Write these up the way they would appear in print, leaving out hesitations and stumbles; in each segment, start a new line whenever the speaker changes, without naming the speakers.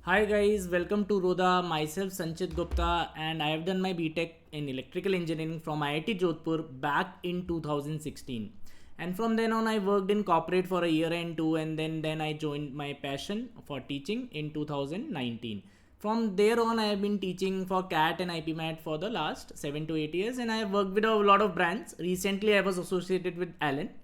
Hi guys, welcome to Roda. Myself Sanchit Gupta, and I have done my BTech in electrical engineering from IIT Jodhpur back in 2016. And from then on, I worked in corporate for a year and two, and then I joined my passion for teaching in 2019. From there on, I have been teaching for CAT and IPMAT for the last 7 to 8 years, and I have worked with a lot of brands. Recently, I was associated with Allen.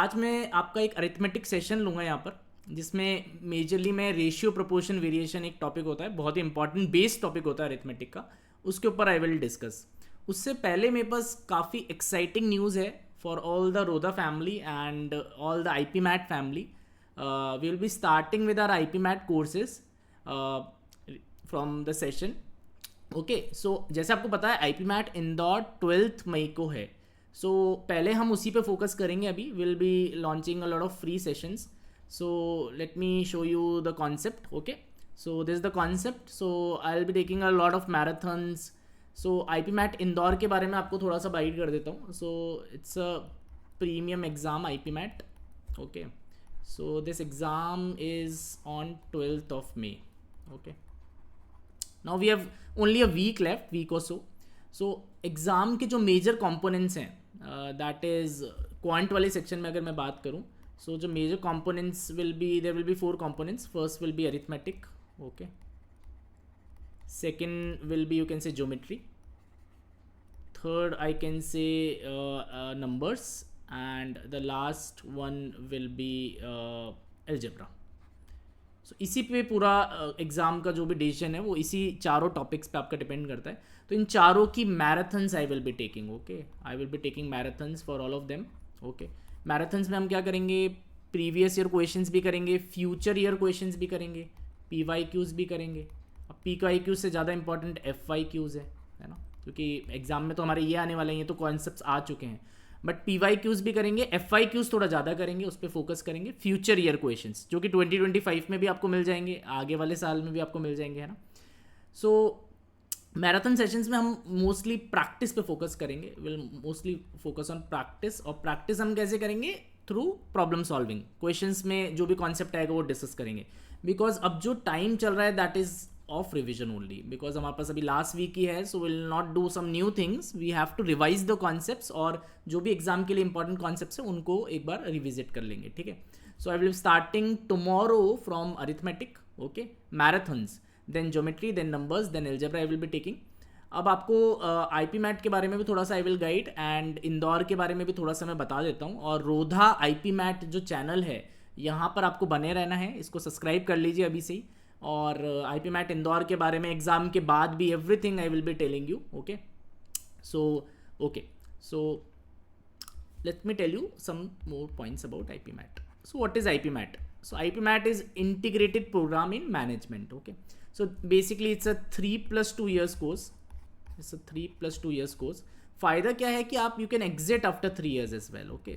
आज मैं आपका एक arithmetic session लूँगा यहाँ पर, जिसमें majorly मैं ratio proportion variation एक टॉपिक होता है, बहुत ही इंपॉर्टेंट बेस टॉपिक होता है अरिथमेटिक का, उसके ऊपर आई विल डिस्कस. उससे पहले मेरे पास काफ़ी एक्साइटिंग न्यूज़ है for all the Rodha family and all the I P MAT family. We will be starting with R I P MAT courses from the session. Okay, so जैसे आपको पता है आई पी मैट इंदौर 12 मई को है. सो पहले हम उसी पे फोकस करेंगे. अभी will be launching a lot of free sessions. So let me show you the concept. Okay, so this is the concept. So I will be taking a lot of marathons. So I P MAT Indore के बारे में आपको थोड़ा सा guide कर देता हूँ. So it's a premium exam I P MAT. Okay, so this exam is on 12th of May. Okay, now we have only a week left, week or so exam के जो मेजर कंपोनेंट्स हैं, that is quant वाले section में अगर मैं बात करूं, so जो major components will be, there will be 4 components. First will be arithmetic. Okay, second will be, you can say, geometry. Third I can say numbers, and the last one will be algebra. So इसी पे पूरा exam का जो भी decision है वो इसी चारों टॉपिक्स पे आपका डिपेंड करता है. तो इन चारों की marathons I will be taking. Okay, I will be taking marathons for all of them. Okay, marathons में हम क्या करेंगे, प्रीवियस ईयर क्वेश्चंस भी करेंगे, फ्यूचर ईयर क्वेश्चंस भी करेंगे, पी वाई क्यूज़ भी करेंगे. अब पी वाई क्यूज़ से ज़्यादा इंपॉर्टेंट एफ वाई क्यूज़ है ना, क्योंकि एग्ज़ाम में तो हमारे ये आने वाले हैं, ये तो कॉन्सेप्ट्स आ चुके हैं. बट पी वाई क्यूज़ भी करेंगे, एफ वाई क्यूज़ थोड़ा ज़्यादा करेंगे, उस पर फोकस करेंगे. फ्यूचर ईयर क्वेश्चंस जो कि 2025 में भी आपको मिल जाएंगे, आगे वाले साल में भी आपको मिल जाएंगे, है ना. सो मैराथन सेशंस में हम मोस्टली प्रैक्टिस पे फोकस करेंगे. Will mostly focus on practice. और प्रैक्टिस हम कैसे करेंगे, थ्रू प्रॉब्लम सॉल्विंग. क्वेश्चंस में जो भी कॉन्सेप्ट आएगा वो डिस्कस करेंगे. बिकॉज अब जो टाइम चल रहा है that is of revision only, because हमारे पास अभी लास्ट वीक ही है. So will not do some new things, we have to revise the concepts, और जो भी एग्जाम के लिए इंपॉर्टेंट कॉन्सेप्ट्स हैं उनको एक बार रिविजिट कर लेंगे. ठीक है, so I will starting tomorrow from arithmetic. Okay, marathons, then geometry, then numbers, then algebra I will be taking. अब आपको आई पी मैट के बारे में भी थोड़ा सा I will guide, and Indore के बारे में भी थोड़ा सा मैं बता देता हूँ. और रोधा आई पी मैट जो चैनल है, यहाँ पर आपको बने रहना है, इसको सब्सक्राइब कर लीजिए अभी से ही. और आई पी मैट इंदौर के बारे में एग्ज़ाम के बाद भी everything I will be telling you. Okay, so let me tell you some more points about IPMAT. So what is IPMAT? So IPMAT is integrated program in management. Okay, so basically it's a 3+2 years course. It's a 3+2 years course. फ़ायदा क्या है कि आप you can exit after 3 years as well. Okay,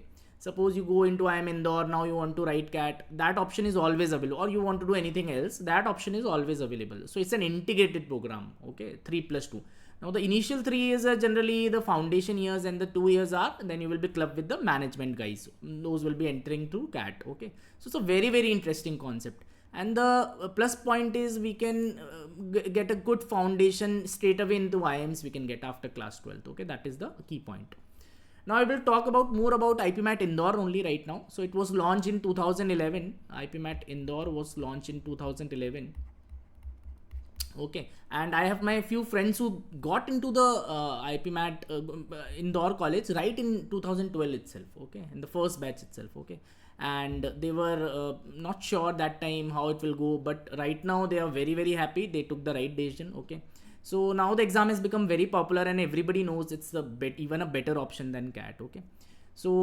suppose you go into IIM Indore, now you want to write CAT, that option is always available, or you want to do anything else, that option is always available. So it's an integrated program. Okay, 3+2. Now the initial 3 years are generally the foundation years, and the 2 years are, then you will be clubbed with the management guys. Those will be entering through CAT. Okay, so it's a very very interesting concept. And the plus point is we can get a good foundation straight away into IIMs we can get after class 12th. Okay, that is the key point. Now I will talk about more about IPMAT Indore only right now. So it was launched in 2011. IPMAT Indore was launched in 2011. Okay, and I have my few friends who got into the IPMAT Indore college right in 2012 itself. Okay, in the first batch itself. Okay, and they were not sure that time how it will go, but right now they are very very happy, they took the right decision. Okay, so now the exam has become very popular and everybody knows it's the even a better option than CAT. Okay, so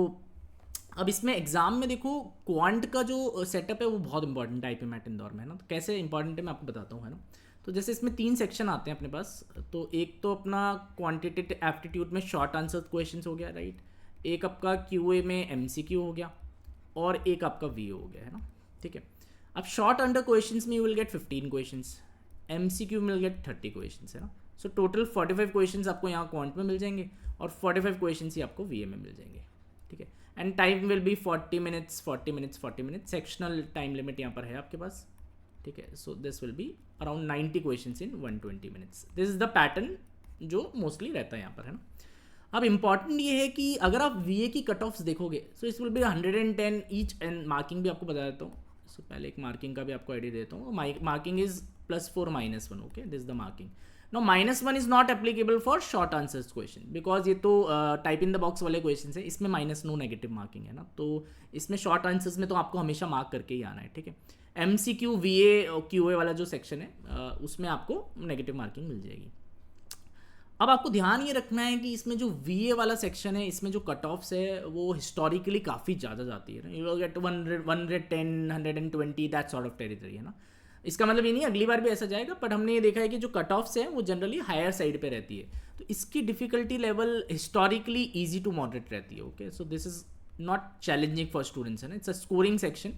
अब इसमें exam में देखो quant का जो setup है वो बहुत important है आई पी मैट इंदौर में, है ना. तो कैसे इंपॉर्टेंट है मैं आपको बताता हूँ, है ना. तो जैसे इसमें 3 सेक्शन आते हैं अपने पास. तो एक तो अपना क्वांटिटेटिव एप्टीट्यूड में शॉर्ट आंसर क्वेश्चंस हो गया, राइट. एक आपका क्यू ए में एम सी क्यू हो गया, और एक आपका वी हो गया, है ना. ठीक है, अब शॉर्ट अंडर क्वेश्चंस में you will get 15 questions, M C Q में विल गेट 30 क्वेश्चंस, है ना. सो टोटल 45 क्वेश्चंस आपको यहाँ क्वांट में मिल जाएंगे, और 45 क्वेश्चंस ही आपको वी ए में मिल जाएंगे. ठीक है, and time will be 40 minutes 40 minutes 40 minutes. Sectional time limit यहाँ पर है आपके पास. ठीक है. So this will be around 90 questions in 120 minutes. This is the pattern जो मोस्टली रहता है यहाँ पर, है ना. अब इम्पॉर्टेंट ये है कि अगर आप वीए की कट ऑफ्स देखोगे सो इस will be 110 each, and marking भी आपको बता देता हूँ. सो पहले एक मार्किंग का भी आपको आइडिया देता हूँ. Marking is +4 -1. Okay, this is the marking. No -1 is not applicable for short answers question, because ये तो टाइप इन द बॉक्स वाले क्वेश्चन है, इसमें -no नेगेटिव मार्किंग है ना. तो इसमें शॉर्ट आंसर्स में तो आपको हमेशा मार्क करके ही आना है. ठीक है. MCQ VA और QA वाला जो सेक्शन है उसमें आपको नेगेटिव मार्किंग मिल जाएगी. अब आपको ध्यान ये रखना है कि इसमें जो VA वाला सेक्शन है इसमें जो कट ऑफ्स है वो हिस्टोरिकली काफ़ी ज़्यादा जाती है. You will gate 100, 110, 120 that sort of territory, है ना. इसका मतलब ये नहीं अगली बार भी ऐसा जाएगा, बट हमने ये देखा है कि जो कट ऑफ्स हैं वो जनरली हायर साइड पे रहती है. तो इसकी difficulty level historically easy to moderate रहती है. Okay, so this is not challenging for students, है ना. It's a scoring section,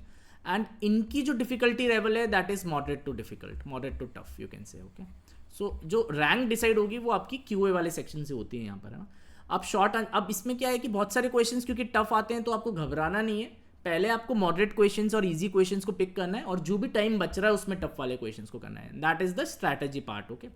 and इनकी जो डिफिकल्टी लेवल है that is moderate to difficult, moderate to tough you can say. Okay, so जो rank decide होगी वो आपकी QA वाले सेक्शन से होती है यहाँ पर, है ना. अब इसमें क्या है कि बहुत सारे क्वेश्चंस क्योंकि टफ आते हैं तो आपको घबराना नहीं है. पहले आपको मॉडरेट क्वेश्चंस और इजी क्वेश्चंस को पिक करना है, और जो भी टाइम बच रहा है उसमें टफ वाले क्वेश्चंस को करना है. That is the strategy part. Okay,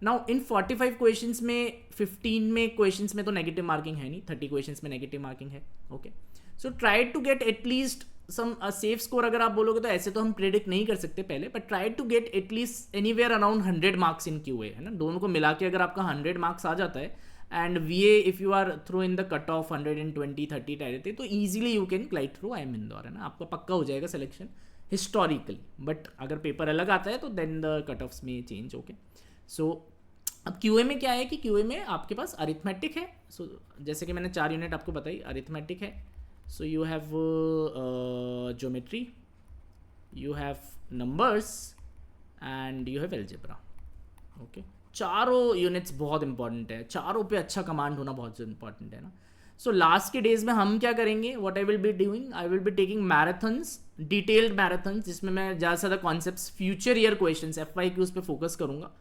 now in 45 questions में 15 में क्वेश्चंस में तो नेगेटिव मार्किंग है नहीं, 30 क्वेश्चंस में नेगेटिव मार्किंग है. Okay, so try to get at least some safe score. अगर आप बोलोगे तो ऐसे तो हम प्रेडिक्ट नहीं कर सकते पहले, but try to get at least anywhere around 100 marks in QA, है ना. दोनों को मिला के अगर आपका 100 मार्क्स आ जाता है, and VA if you are through in the cut off 120, 30 territory, तो easily you can glide through IIM Indore, है ना. आपका पक्का हो जाएगा सिलेक्शन हिस्टोरिकली. बट अगर पेपर अलग आता है तो देन द कट ऑफ्स में चेंज. ओके, सो अब QA में क्या है कि QA में आपके पास अरिथमेटिक है. सो जैसे कि मैंने 4 यूनिट आपको बताई, अरिथमेटिक है. So you have geometry, you have numbers and you have algebra. Okay, चारों यूनिट्स बहुत इंपॉर्टेंट है, चारों पे अच्छा कमांड होना बहुत इंपॉर्टेंट है ना. सो लास्ट के डेज में हम क्या करेंगे, what I will be doing, I will be taking marathons, detailed marathons, जिसमें मैं ज़्यादा से ज़्यादा concepts, future year questions, FYQs पे फोकस करूँगा.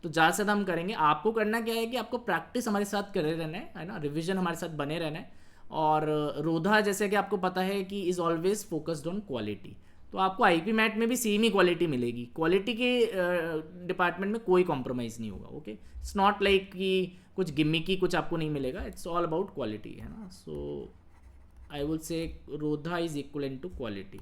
तो ज़्यादा से ज़्यादा हम करेंगे. आपको करना क्या है कि आपको प्रैक्टिस हमारे साथ करे रहना है ना, रिविजन हमारे साथ बने रहना है. और रोधा जैसे कि आपको पता है कि is always focused on quality, तो आपको IP मैट में भी सेम ही क्वालिटी मिलेगी. क्वालिटी के डिपार्टमेंट में कोई कॉम्प्रोमाइज़ नहीं होगा. ओके, इट्स नॉट लाइक कि कुछ गिमिकी कुछ आपको नहीं मिलेगा. इट्स ऑल अबाउट क्वालिटी, है ना. So I will say Rodha is equivalent to quality,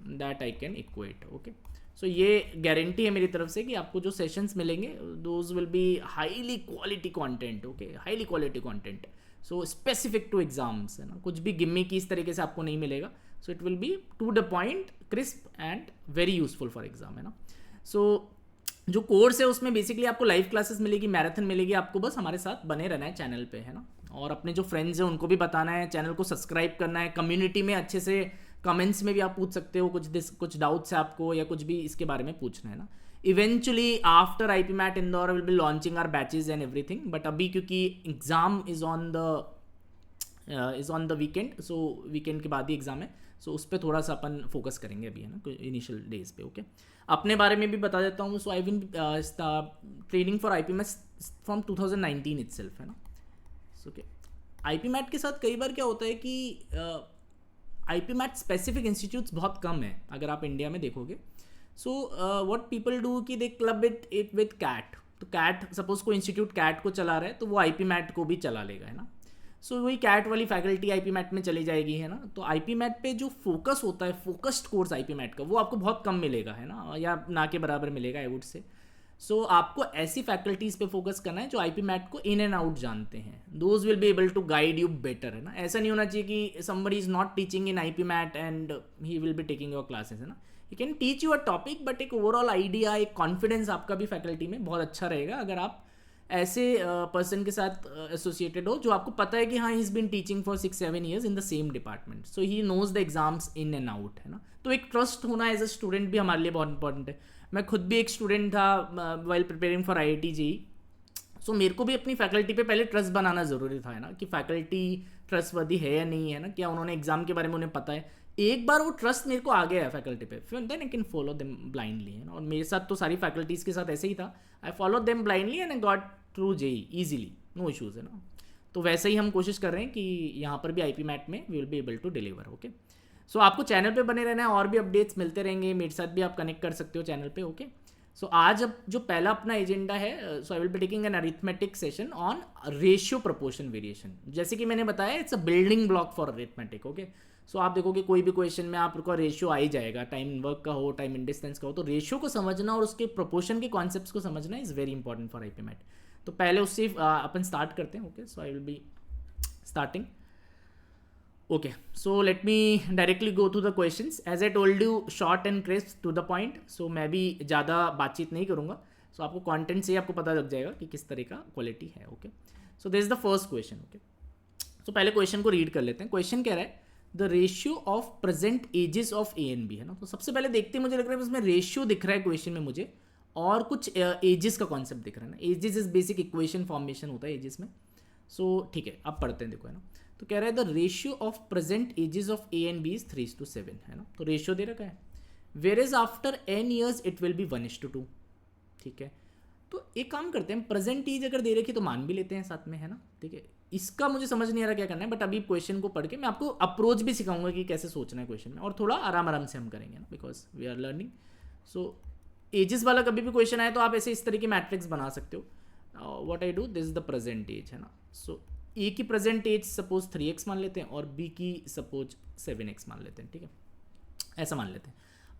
that I can equate. Okay, so ये गारंटी है मेरी तरफ से कि आपको जो सेशंस मिलेंगे those will be highly quality content. Okay, highly quality content, so specific to exams, है ना. कुछ भी गिम्मी की इस तरीके से आपको नहीं मिलेगा. So it will be to the point, crisp and very useful for exam, है ना. सो जो कोर्स है उसमें बेसिकली आपको लाइव क्लासेस मिलेगी, मैराथन मिलेगी. आपको बस हमारे साथ बने रहना है चैनल पे, है ना. और अपने जो फ्रेंड्स हैं उनको भी बताना है, चैनल को सब्सक्राइब करना है. कम्युनिटी में अच्छे से कमेंट्स में भी आप पूछ सकते हो, कुछ डाउट्स है आपको या कुछ भी इसके बारे में पूछना है ना. Eventually after IP MAT Indore will be launching our batches and everything, but अभी क्योंकि exam is on the weekend, so weekend के बाद ही एग्ज़ाम है, सो उस पर थोड़ा सा अपन फोकस करेंगे अभी, है ना, इनिशियल डेज पे. ओके, अपने बारे में भी बता देता हूँ. So I will training for IP MAT फ्रॉम 2019 इटसेल्फ, है ना. सो ओके, IP मैट के साथ कई बार क्या होता है कि IP मैट स्पेसिफिक इंस्टीट्यूट्स बहुत कम है अगर आप इंडिया में देखोगे. सो व्हाट पीपल डू कि दे क्लब इट विद कैट. तो कैट सपोज कोई इंस्टीट्यूट कैट को चला रहा है तो वो IP मैट को भी चला लेगा, है ना. सो वही कैट वाली फैकल्टी IP मैट में चली जाएगी, है ना. तो IP मैट पे जो फोकस होता है, फोकस्ड कोर्स IP मैट का, वो आपको बहुत कम मिलेगा, है ना, या ना के बराबर मिलेगा आई वुड से. सो आपको ऐसी फैकल्टीज़ पे फोकस करना है जो IP मैट को इन एंड आउट जानते हैं. Those will be able to guide you better, है ना. ऐसा नहीं होना चाहिए कि somebody is not teaching in IP MAT and he will be taking your classes, है ना. He can teach you a topic, but एक ओवरऑल आइडिया, एक कॉन्फिडेंस आपका भी फैकल्टी में बहुत अच्छा रहेगा अगर आप ऐसे पर्सन के साथ एसोसिएटेड हो जो आपको पता है कि हाँ, he is been teaching for 6-7 years in the same department, so he knows the exams in and out, है ना. तो एक ट्रस्ट होना एज अ स्टूडेंट भी हमारे लिए बहुत इंपॉर्टेंट है. मैं खुद भी एक स्टूडेंट था while preparing for IIT JEE. सो मेरे को भी अपनी फैकल्टी पे पहले ट्रस्ट बनाना ज़रूरी था, है ना, कि फैकल्टी ट्रस्टवर्दी है या नहीं है ना, क्या उन्होंने एग्जाम के बारे में उन्हें पता है. एक बार वो ट्रस्ट मेरे को आ गया है फैकल्टी पे, फिर then I can follow them blindly, है ना. और मेरे साथ तो सारी फैकल्टीज़ के साथ ऐसे ही था. I follow them blindly and I got through JEE easily, no issues, है ना. तो वैसे ही हम कोशिश कर रहे हैं कि यहाँ पर भी IP मैट में we will be able to deliver. Okay, so आपको चैनल पे बने रहना है, और भी अपडेट्स मिलते रहेंगे, मेरे साथ भी आप कनेक्ट कर सकते हो चैनल पे। ओके, सो आज अब जो पहला अपना एजेंडा है, so I will be taking an arithmetic session on ratio proportion variation. जैसे कि मैंने बताया, it's a building block for arithmetic. Okay, so आप देखोगे कोई भी क्वेश्चन में आपका रेशियो आ ही जाएगा, टाइम इन वर्क का हो, टाइम इन डिस्टेंस का हो, तो रेशियो को समझना और उसके प्रोपोर्शन के कॉन्सेप्ट्स को समझना is very important for IPMAT. तो पहले उससे अपन स्टार्ट करते हैं। Okay, so I will be starting. Okay, so let me directly go to the questions. As I told you, short and crisp to the point. So मैं भी ज़्यादा बातचीत नहीं करूँगा. So आपको कंटेंट से ही आपको पता लग जाएगा कि किस तरह का क्वालिटी है. Okay, so this is the first question. Okay, so पहले क्वेश्चन को रीड कर लेते हैं. क्वेश्चन कह रहा है the ratio of present ages of A and B, है ना. तो सबसे पहले देखते हैं, मुझे लग रहा है उसमें रेशियो दिख रहा है क्वेश्चन में मुझे, और कुछ एजेस का कॉन्सेप्ट दिख रहा है ना. Ages is basic equation formation होता है एजेस में. सो ठीक है, अब पढ़ते हैं. देखो, है ना. तो कह रहा है the ratio of present ages of A and B is 3:7, है ना. तो रेशियो दे रखा है. Where is after n years it will be 1:2. ठीक है, तो एक काम करते हैं, प्रेजेंट एज अगर दे रखी तो मान भी लेते हैं साथ में, है ना. ठीक है, इसका मुझे समझ नहीं आ रहा क्या करना है, बट अभी क्वेश्चन को पढ़ के मैं आपको अप्रोच भी सिखाऊंगा कि कैसे सोचना है क्वेश्चन में, और थोड़ा आराम आराम से हम करेंगे ना, because we are learning. So ages वाला कभी भी क्वेश्चन आए तो आप ऐसे इस तरह की मैट्रिक्स बना सकते हो. What I do, this is the present age, है ना. सो ए की प्रेजेंट एज सपोज 3x मान लेते हैं, और बी की सपोज 7x मान लेते हैं. ठीक है, ऐसा मान लेते हैं.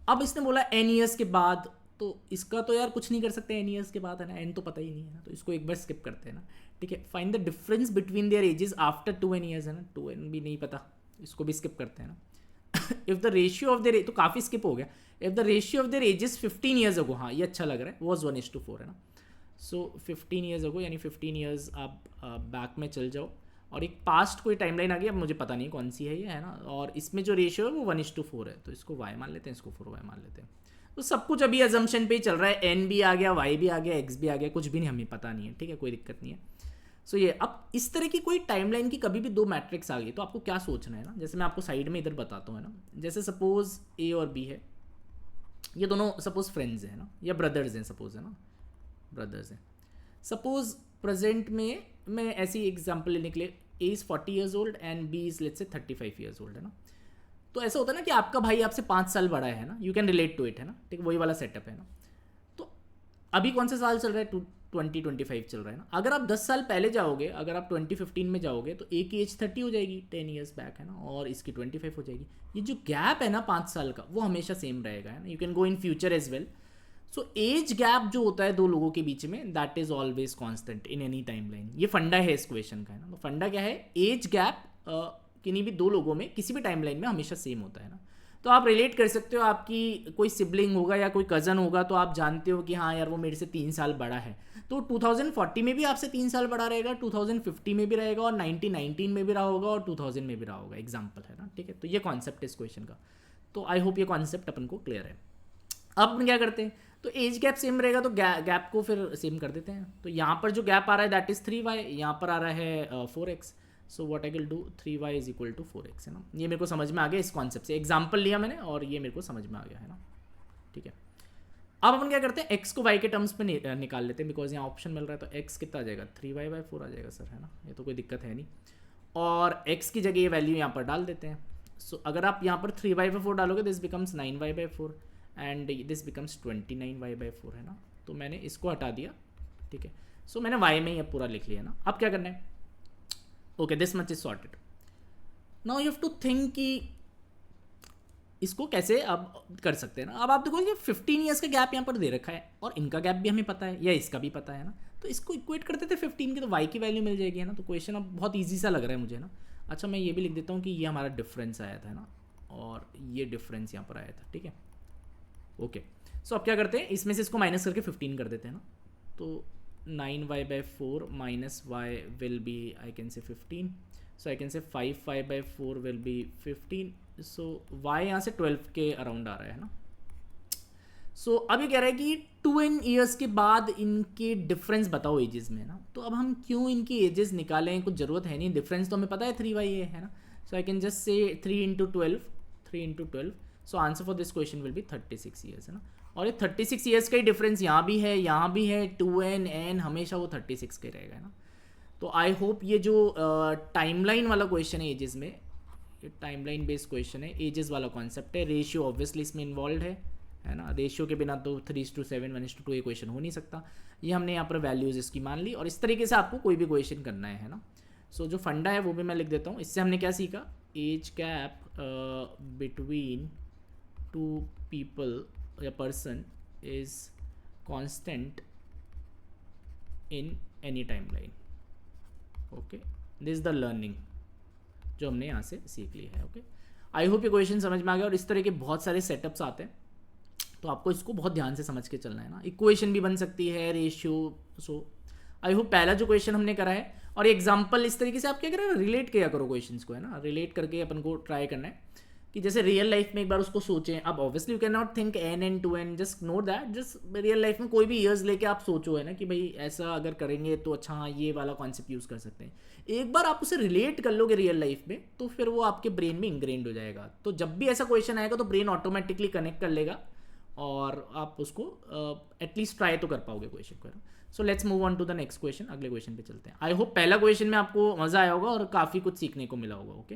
अब इसने बोला n ईयर्स के बाद, तो इसका तो यार कुछ नहीं कर सकते n ईयर्स के बाद, है ना. n तो पता ही नहीं है ना, तो इसको एक बार स्किप करते हैं ना. ठीक है, find the difference between their edges after 2n years, है ना. 2n भी नहीं पता, इसको भी स्किप करते हैं ना. If the ratio of their, तो काफ़ी स्किप हो गया. If the ratio of their edges 15 years ago, हाँ ये अच्छा लग रहा है, वॉज 1:4, है ना. सो 15 ईयर्स अगो, यानी 15 ईयर्स आप बैक में चल जाओ, और एक पास्ट कोई टाइमलाइन आ गई, अब मुझे पता नहीं कौन सी है ये, है ना. और इसमें जो रेशियो है वो 1:4 है, तो इसको y मान लेते हैं, इसको 4y मान लेते हैं. तो सब कुछ अभी अजम्पशन पे ही चल रहा है. n भी आ गया, y भी आ गया, x भी आ गया, कुछ भी नहीं हमें पता नहीं है. ठीक है, कोई दिक्कत नहीं है. सो ये अब इस तरह की कोई टाइमलाइन की कभी भी दो मैट्रिक्स आ गई, तो आपको क्या सोचना है ना. जैसे मैं आपको साइड में इधर बताता हूँ, है ना. जैसे सपोज a और b है, ये दोनों सपोज फ्रेंड्स हैं ना, या ब्रदर्स हैं सपोज, है ना, ब्रदर्स हैं. सपोज प्रेजेंट में मैं ऐसी एग्जाम्पल लेने के लिए, A is 40 years old and B is let's say 35 years old, है ना. तो ऐसा होता है ना कि आपका भाई आपसे 5 साल बड़ा है ना, you can relate to it, है ना. ठीक, वही वाला सेटअप है ना. तो अभी कौन सा साल चल रहा है, 2025 चल रहा है ना. अगर आप 10 साल पहले जाओगे, अगर आप 2015 में जाओगे, तो ए की एज 30 हो जाएगी 10 ईयर्स बैक, है ना, और इसकी 25 हो जाएगी. ये जो गैप है ना 5 साल का, वो हमेशा सेम रहेगा, है ना. You can go in future as well. So age gap जो होता है दो लोगों के बीच में, that is always constant in any timeline. ये फंडा है इस क्वेश्चन का, है ना. तो फंडा क्या है, एज गैप किन्हीं भी दो लोगों में किसी भी टाइमलाइन में हमेशा सेम होता है ना. तो आप रिलेट कर सकते हो, आपकी कोई सिबलिंग होगा या कोई कज़न होगा, तो आप जानते हो कि हाँ यार वो मेरे से 3 साल बड़ा है, तो 2040 में भी आपसे 3 साल बड़ा रहेगा, 2050 में भी रहेगा, और 1919 में भी रहा होगा, और 2000 में भी रहा होगा. एग्जाम्पल है ना. ठीक है, तो ये कॉन्सेप्ट है इस क्वेश्चन का. तो आई होप ये कॉन्सेप्ट अपन को क्लियर है. अब अपन क्या करते हैं, तो एज गैप सेम रहेगा, तो गैप को फिर सेम कर देते हैं. तो यहाँ पर जो गैप आ रहा है दैट इज़ 3y, यहाँ पर आ रहा है 4x. So what I will do, 3y is equal to 4x, है ना. ये मेरे को समझ में आ गया इस कॉन्सेप्ट से, एग्जाम्पल लिया मैंने और ये मेरे को समझ में आ गया, है ना. ठीक है, अब अपन क्या करते हैं, x को y के टर्म्स में निकाल लेते हैं, बिकॉज यहाँ ऑप्शन मिल रहा है. तो x कितना आ जाएगा, 3y/4 आ जाएगा सर, है ना. ये तो कोई दिक्कत है नहीं. और x की जगह ये वैल्यू यहाँ पर डाल देते हैं. सो अगर आप यहाँ पर 3y/4 डालोगे, this becomes 9y/4 and this becomes 29y/4, है ना. तो मैंने इसको हटा दिया. ठीक है, सो मैंने y में ही अब पूरा लिख लिया ना. अब क्या करना है, okay this much is sorted. Now you have to think कि इसको कैसे अब कर सकते हैं ना. अब आप देखो ये 15 ईयर्स का गैप यहाँ पर दे रखा है, और इनका गैप भी हमें पता है, या इसका भी पता है ना. तो इसको इक्वेट करते थे 15 की, तो y की वैल्यू मिल जाएगी, है ना. तो क्वेश्चन अब बहुत ईजी सा लग रहा है मुझे ना. अच्छा, मैं ये भी लिख देता हूँ कि ये हमारा डिफरेंस आया था ना, और ये डिफरेंस यहाँ पर आया था. ठीक है, ओके. सो अब क्या करते हैं, इसमें से इसको माइनस करके 15 कर देते हैं ना. तो 9y/4 minus y will be, I can से 15. सो आई कैन से 5y/4 will be 15. So y यहाँ से 12 के अराउंड आ रहा है ना. सो अब ये कह रहा है कि 2n ईयर्स के बाद इनके डिफरेंस बताओ एजेस में ना. तो अब हम क्यों इनकी एजेस निकालें, कुछ ज़रूरत है नहीं, डिफरेंस तो हमें पता है 3y है ना. So I can just say 3 × 12. So answer for this question will B 36 years, है ना. और ये 36 ईयर्स का ही डिफरेंस यहाँ भी है, यहाँ भी है. 2n n हमेशा वो 36 का रहेगा, है ना. तो आई होप ये जो टाइमलाइन वाला क्वेश्चन है एजेस में, ये टाइमलाइन बेस्ड क्वेश्चन है, एजेस वाला कॉन्सेप्ट है, रेशियो ऑब्वियसली इसमें इन्वॉल्व है ना, रेशियो के बिना तो 3:7 1:2 ये क्वेश्चन हो नहीं सकता। ये हमने यहाँ पर वैल्यूज़ इसकी मान ली और इस तरीके से आपको कोई भी क्वेश्चन करना है ना। सो जो फंडा है वो भी मैं लिख देता हूँ। इससे हमने क्या सीखा, age gap between two people या person is constant in any time line. Okay, this the learning जो हमने यहाँ से सीख ली है। ओके, आई होप ये क्वेश्चन समझ में आ गया। और इस तरह के बहुत सारे सेटअप्स आते हैं तो आपको इसको बहुत ध्यान से समझ के चलना है ना। इक्वेशन भी बन सकती है, रेशियो। सो आई होप पहला जो क्वेश्चन हमने करा है, और एग्जाम्पल इस तरीके से आप क्या करें, रिलेट किया करो क्वेश्चंस को, है ना। रिलेट करके अपन को ट्राई करना है कि जैसे रियल लाइफ में एक बार उसको सोचें। अब obviously you can not think an end to end, just note that, just real life में कोई भी ईयर्स लेके आप सोचो, है ना, कि भाई ऐसा अगर करेंगे तो अच्छा हाँ ये वाला कॉन्सेप्ट यूज़ कर सकते हैं। एक बार आप उसे रिलेट कर लोगे रियल लाइफ में तो फिर वो आपके ब्रेन में इंग्रेंड हो जाएगा। तो जब भी ऐसा क्वेश्चन आएगा तो ब्रेन ऑटोमेटिकली कनेक्ट कर लेगा और आप उसको एटलीस्ट ट्राई तो कर पाओगे क्वेश्चन को। So let's move on to the next question, अगले क्वेश्चन पे चलते हैं। आई होप पहला क्वेश्चन में आपको मज़ा आया होगा और काफ़ी कुछ सीखने को मिला होगा। Okay,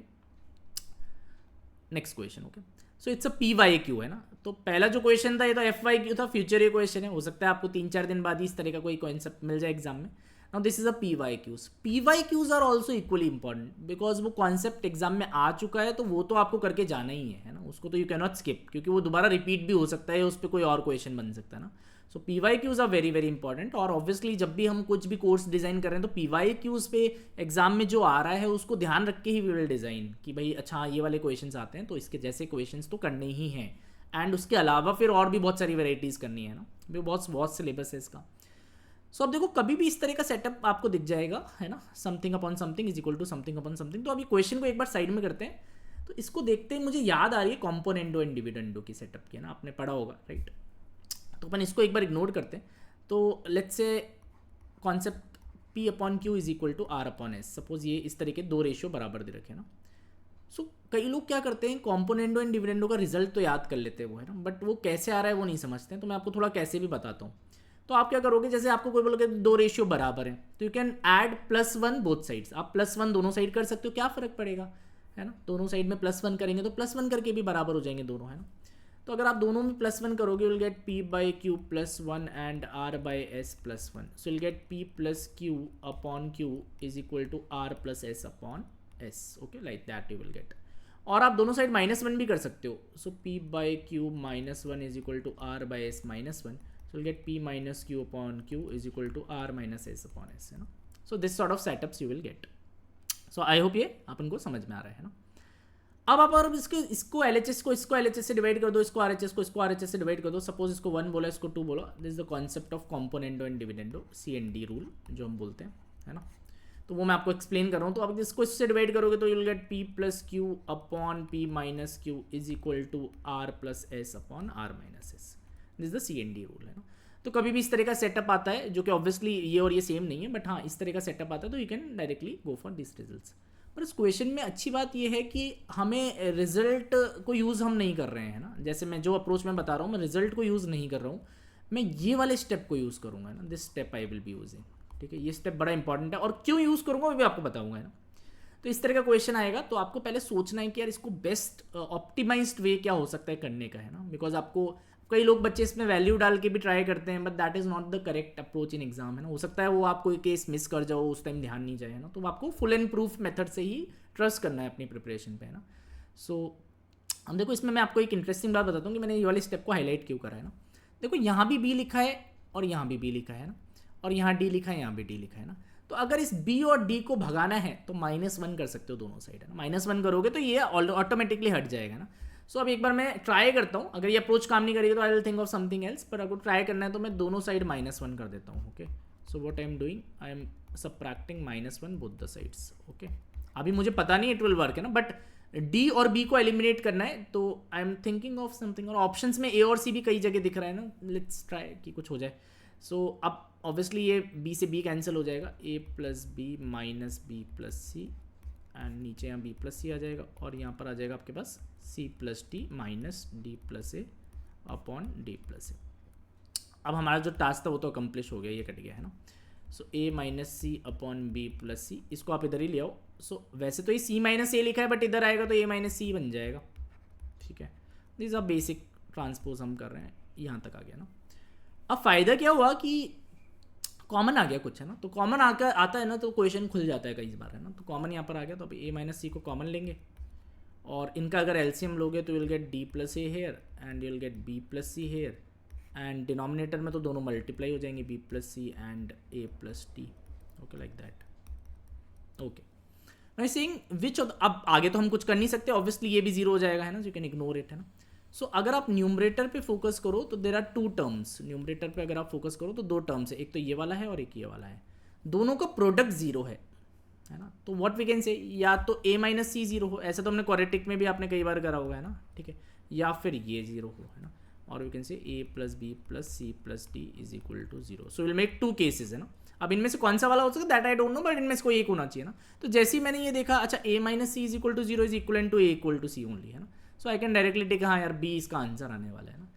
next question. Okay, so it's a PYQ, है ना। तो पहला जो क्वेश्चन था ये तो FYQ था, फ्यूचर ये क्वेश्चन है। हो सकता है आपको 3-4 दिन बाद ही इस तरह का कोई कॉन्सेप्ट मिल जाए एग्जाम में। Now this is a PYQs। PYQs are also equally important because वो कॉन्सेप्ट एग्जाम में आ चुका है तो वो तो आपको करके जाना ही है ना। उसको तो यू कैन नॉट स्किप, क्योंकि वो दोबारा रिपीट भी हो सकता है, उस पर कोई और क्वेश्चन बन सकता है ना। So PYQs are very very important. और ऑब्वियसली जब भी हम कुछ भी कोर्स डिज़ाइन कर रहे हैं तो PYQs पे एग्जाम में जो आ रहा है उसको ध्यान रख के ही वी विल डिज़ाइन कि भाई अच्छा ये वाले क्वेश्चंस आते हैं तो इसके जैसे क्वेश्चंस तो करने ही हैं। एंड उसके अलावा फिर और भी बहुत सारी वेराइटीज़ करनी है ना, बहुत सिलेबस है इसका। सो अब देखो कभी भी इस तरह का सेटअप आपको दिख जाएगा, है ना, something upon something is equal to something upon something. तो अब ये क्वेश्चन को एक बार साइड में करते हैं। तो इसको देखते ही मुझे याद आ रही है कॉम्पोनेंडो एंड डिविडेंडो की सेटअप की, है ना, आपने पढ़ा होगा, राइट। तो अपन इसको एक बार इग्नोर करते हैं। तो let's say concept P/Q is equal to R/S। Suppose ये इस तरह के दो रेशियो बराबर दे रखे हैं ना। सो कई लोग क्या करते हैं, कॉम्पोनेंडो एंड डिविडेंडो का रिजल्ट तो याद कर लेते हैं वो, है ना, बट वो कैसे आ रहा है वो नहीं समझते हैं। तो मैं आपको थोड़ा कैसे भी बताता हूँ। तो आप क्या करोगे, जैसे आपको कोई बोलोगे दो रेशियो बराबर है तो you can add +1 both sides. आप +1 दोनों साइड कर सकते हो, क्या फ़र्क पड़ेगा, है ना। दोनों साइड में +1 करेंगे तो +1 करके भी बराबर हो जाएंगे दोनों, है ना। तो अगर आप दोनों में +1 करोगे will get P/Q +1 and R/S +1। So will get P+Q/Q is equal to R+S/S। Okay, like that you will get. और आप दोनों साइड -1 भी कर सकते हो। So P/Q -1 is equal to R/S -1। So we'll get P-Q/Q is equal to R-S/S, है ना। So this sort of setups you will get. So I hope ये अपन को समझ में आ रहा है ना। अब आप और इसको LHS को इसको LHS से डिवाइड कर दो, इसको RHS को इसको RHS से डिवाइड कर दो। सपोज इसको 1 बोला, इसको 2 बोला। This is the concept of componendo and dividendo, CND rule जो हम बोलते हैं, है ना। तो वो मैं आपको एक्सप्लेन कर रहा हूँ। तो अब इसको इससे डिवाइड करोगे तो you'll get P+Q/P-Q is equal to R+S/R-S। This the CND rule, है ना। तो कभी भी इस तरह का सेटअप आता है जो कि ऑब्वियसली ये और ये सेम नहीं है, बट हाँ इस तरह का सेटअप आता है तो you can directly go for this results. पर इस क्वेश्चन में अच्छी बात ये है कि हमें रिजल्ट को यूज़ हम नहीं कर रहे हैं, ना। जैसे मैं जो अप्रोच में बता रहा हूँ, मैं रिजल्ट को यूज़ नहीं कर रहा हूँ, मैं ये वाले स्टेप को यूज़ करूँगा ना। This step I will be using, ठीक है। ये स्टेप बड़ा इंपॉर्टेंट है और क्यों यूज़ करूँगा वो भी आपको बताऊँगा, है ना। तो इस तरह का क्वेश्चन आएगा तो आपको पहले सोचना है कि यार इसको बेस्ट ऑप्टिमाइज्ड वे क्या हो सकता है करने का, है ना। बिकॉज आपको कई लोग बच्चे इसमें वैल्यू डाल के भी ट्राई करते हैं, but that is not the correct approach in exam, है ना। हो सकता है वो आप कोई केस मिस कर जाओ, उस टाइम ध्यान नहीं जाए, है ना। तो आपको फुल एंड प्रूफ मेथड से ही ट्रस्ट करना है अपनी प्रिपरेशन पे, है ना। सो हम देखो इसमें मैं आपको एक इंटरेस्टिंग बात बताता हूँ कि मैंने ये वाले स्टेप को हाईलाइट क्यों करा है ना। देखो यहाँ भी B लिखा है और यहाँ भी B लिखा है ना, और यहाँ D लिखा है, यहाँ भी D लिखा है ना। तो अगर इस B और D को भगाना है तो -1 कर सकते हो दोनों साइड, है ना। -1 करोगे तो ये ऑटोमेटिकली हट जाएगा ना। सो अब एक बार मैं ट्राई करता हूँ, अगर ये अप्रोच काम नहीं करेगी तो I will think of something else, पर अगर ट्राई करना है तो मैं दोनों साइड -1 कर देता हूँ। Okay, so what I am doing, I am subtracting -1 both the sides. Okay, अभी मुझे पता नहीं इट विल वर्क, है ना, बट D और B को एलिमिनेट करना है तो आई एम थिंकिंग ऑफ समथिंग। और ऑप्शंस में A और C भी कई जगह दिख रहा है ना, लेट्स ट्राई कि कुछ हो जाए। सो अब ऑब्वियसली ये B से B कैंसिल हो जाएगा, A+B -B+C एंड नीचे यहाँ B+C आ जाएगा और यहाँ पर आ जाएगा आपके पास C+D -D+A अपॉन D+A। अब हमारा जो टास्क था वो तो अकम्प्लिश हो गया, ये कट गया, है ना। सो A -C अपॉन B+C, इसको आप इधर ही ले आओ सो वैसे तो ये c माइनस ए लिखा है बट इधर आएगा तो a माइनस सी बन जाएगा, ठीक है। दिस अ बेसिक ट्रांसपोज हम कर रहे हैं, यहाँ तक आ गया ना। अब फ़ायदा क्या हुआ कि कॉमन आ गया कुछ, है ना, तो कॉमन आकर आता है ना तो क्वेश्चन खुल जाता है कई बार, है ना। तो कॉमन यहाँ पर आ गया तो अब a माइनस सी को कॉमन लेंगे और इनका अगर एलसीएम लोगे तो will get d plus A here and you'll get b plus C here and denominator में तो दोनों मल्टीप्लाई हो जाएंगे b plus C and a plus T, okay like that. Okay I saying which of, अब आगे तो हम कुछ कर नहीं सकते ऑब्वियसली, ये भी जीरो हो जाएगा, है ना, यू कैन इग्नोर इट, है ना। सो अगर आप न्यूमरेटर पे फोकस करो तो there are two terms, numerator पे अगर आप फोकस करो तो दो टर्म्स है, एक तो ये वाला है और एक ये वाला है, दोनों का प्रोडक्ट जीरो है ना। तो व्हाट वी कैन से, या तो a माइनस सी जीरो हो, ऐसा तो हमने क्वाड्रेटिक में भी आपने कई बार करा होगा, है ना, ठीक है, या फिर ये जीरो हो, है ना, और we can say a plus B plus C plus D is equal to zero. So will make two cases, है ना। अब इनमें से कौन सा वाला हो सकता है that I don't know, but इनमें से कोई एक होना चाहिए ना। तो जैसे ही मैंने ये देखा, अच्छा a minus C is equal to zero is equal to a equal to C only, है ना। So I can directly take, हाँ यार b इसका आंसर आने वाला है ना।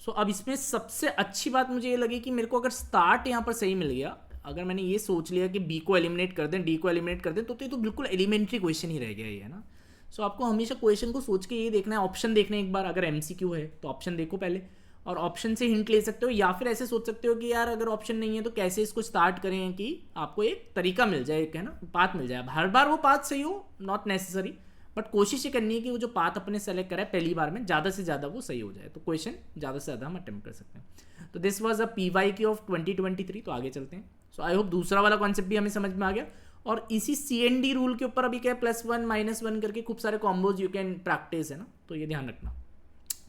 सो अब इसमें सबसे अच्छी बात मुझे ये लगी कि मेरे को अगर स्टार्ट यहाँ पर सही मिल गया, अगर मैंने ये सोच लिया कि b को एलिमिनेट कर दें, d को एलिमिनेट कर दें, तो ये तो बिल्कुल एलिमेंट्री क्वेश्चन ही रह गया ये, है ना। सो आपको हमेशा क्वेश्चन को सोच के ये देखना है, ऑप्शन देखना है एक बार, अगर MCQ है तो ऑप्शन देखो पहले और ऑप्शन से हिंट ले सकते हो, या फिर ऐसे सोच सकते हो कि यार अगर ऑप्शन नहीं है तो कैसे इसको स्टार्ट करें कि आपको एक तरीका मिल जाए, एक, है ना, पाथ मिल जाए। हर बार वो पाथ सही हो नॉट नेसेसरी, बट कोशिश ये करनी है कि वो जो पाथ अपने सेलेक्ट करा है पहली बार में ज़्यादा से ज़्यादा वो सही हो जाए, तो क्वेश्चन ज़्यादा से ज़्यादा हम अटेम्प्ट कर सकते हैं। तो this was a PYQ of 2023। तो आगे चलते हैं। सो आई होप दूसरा वाला कॉन्सेप्ट भी हमें समझ में आ गया, और इसी CND रूल के ऊपर अभी क्या है +1 -1 करके खूब सारे कॉम्बोज यू कैन प्रैक्टिस, है ना, तो ये ध्यान रखना।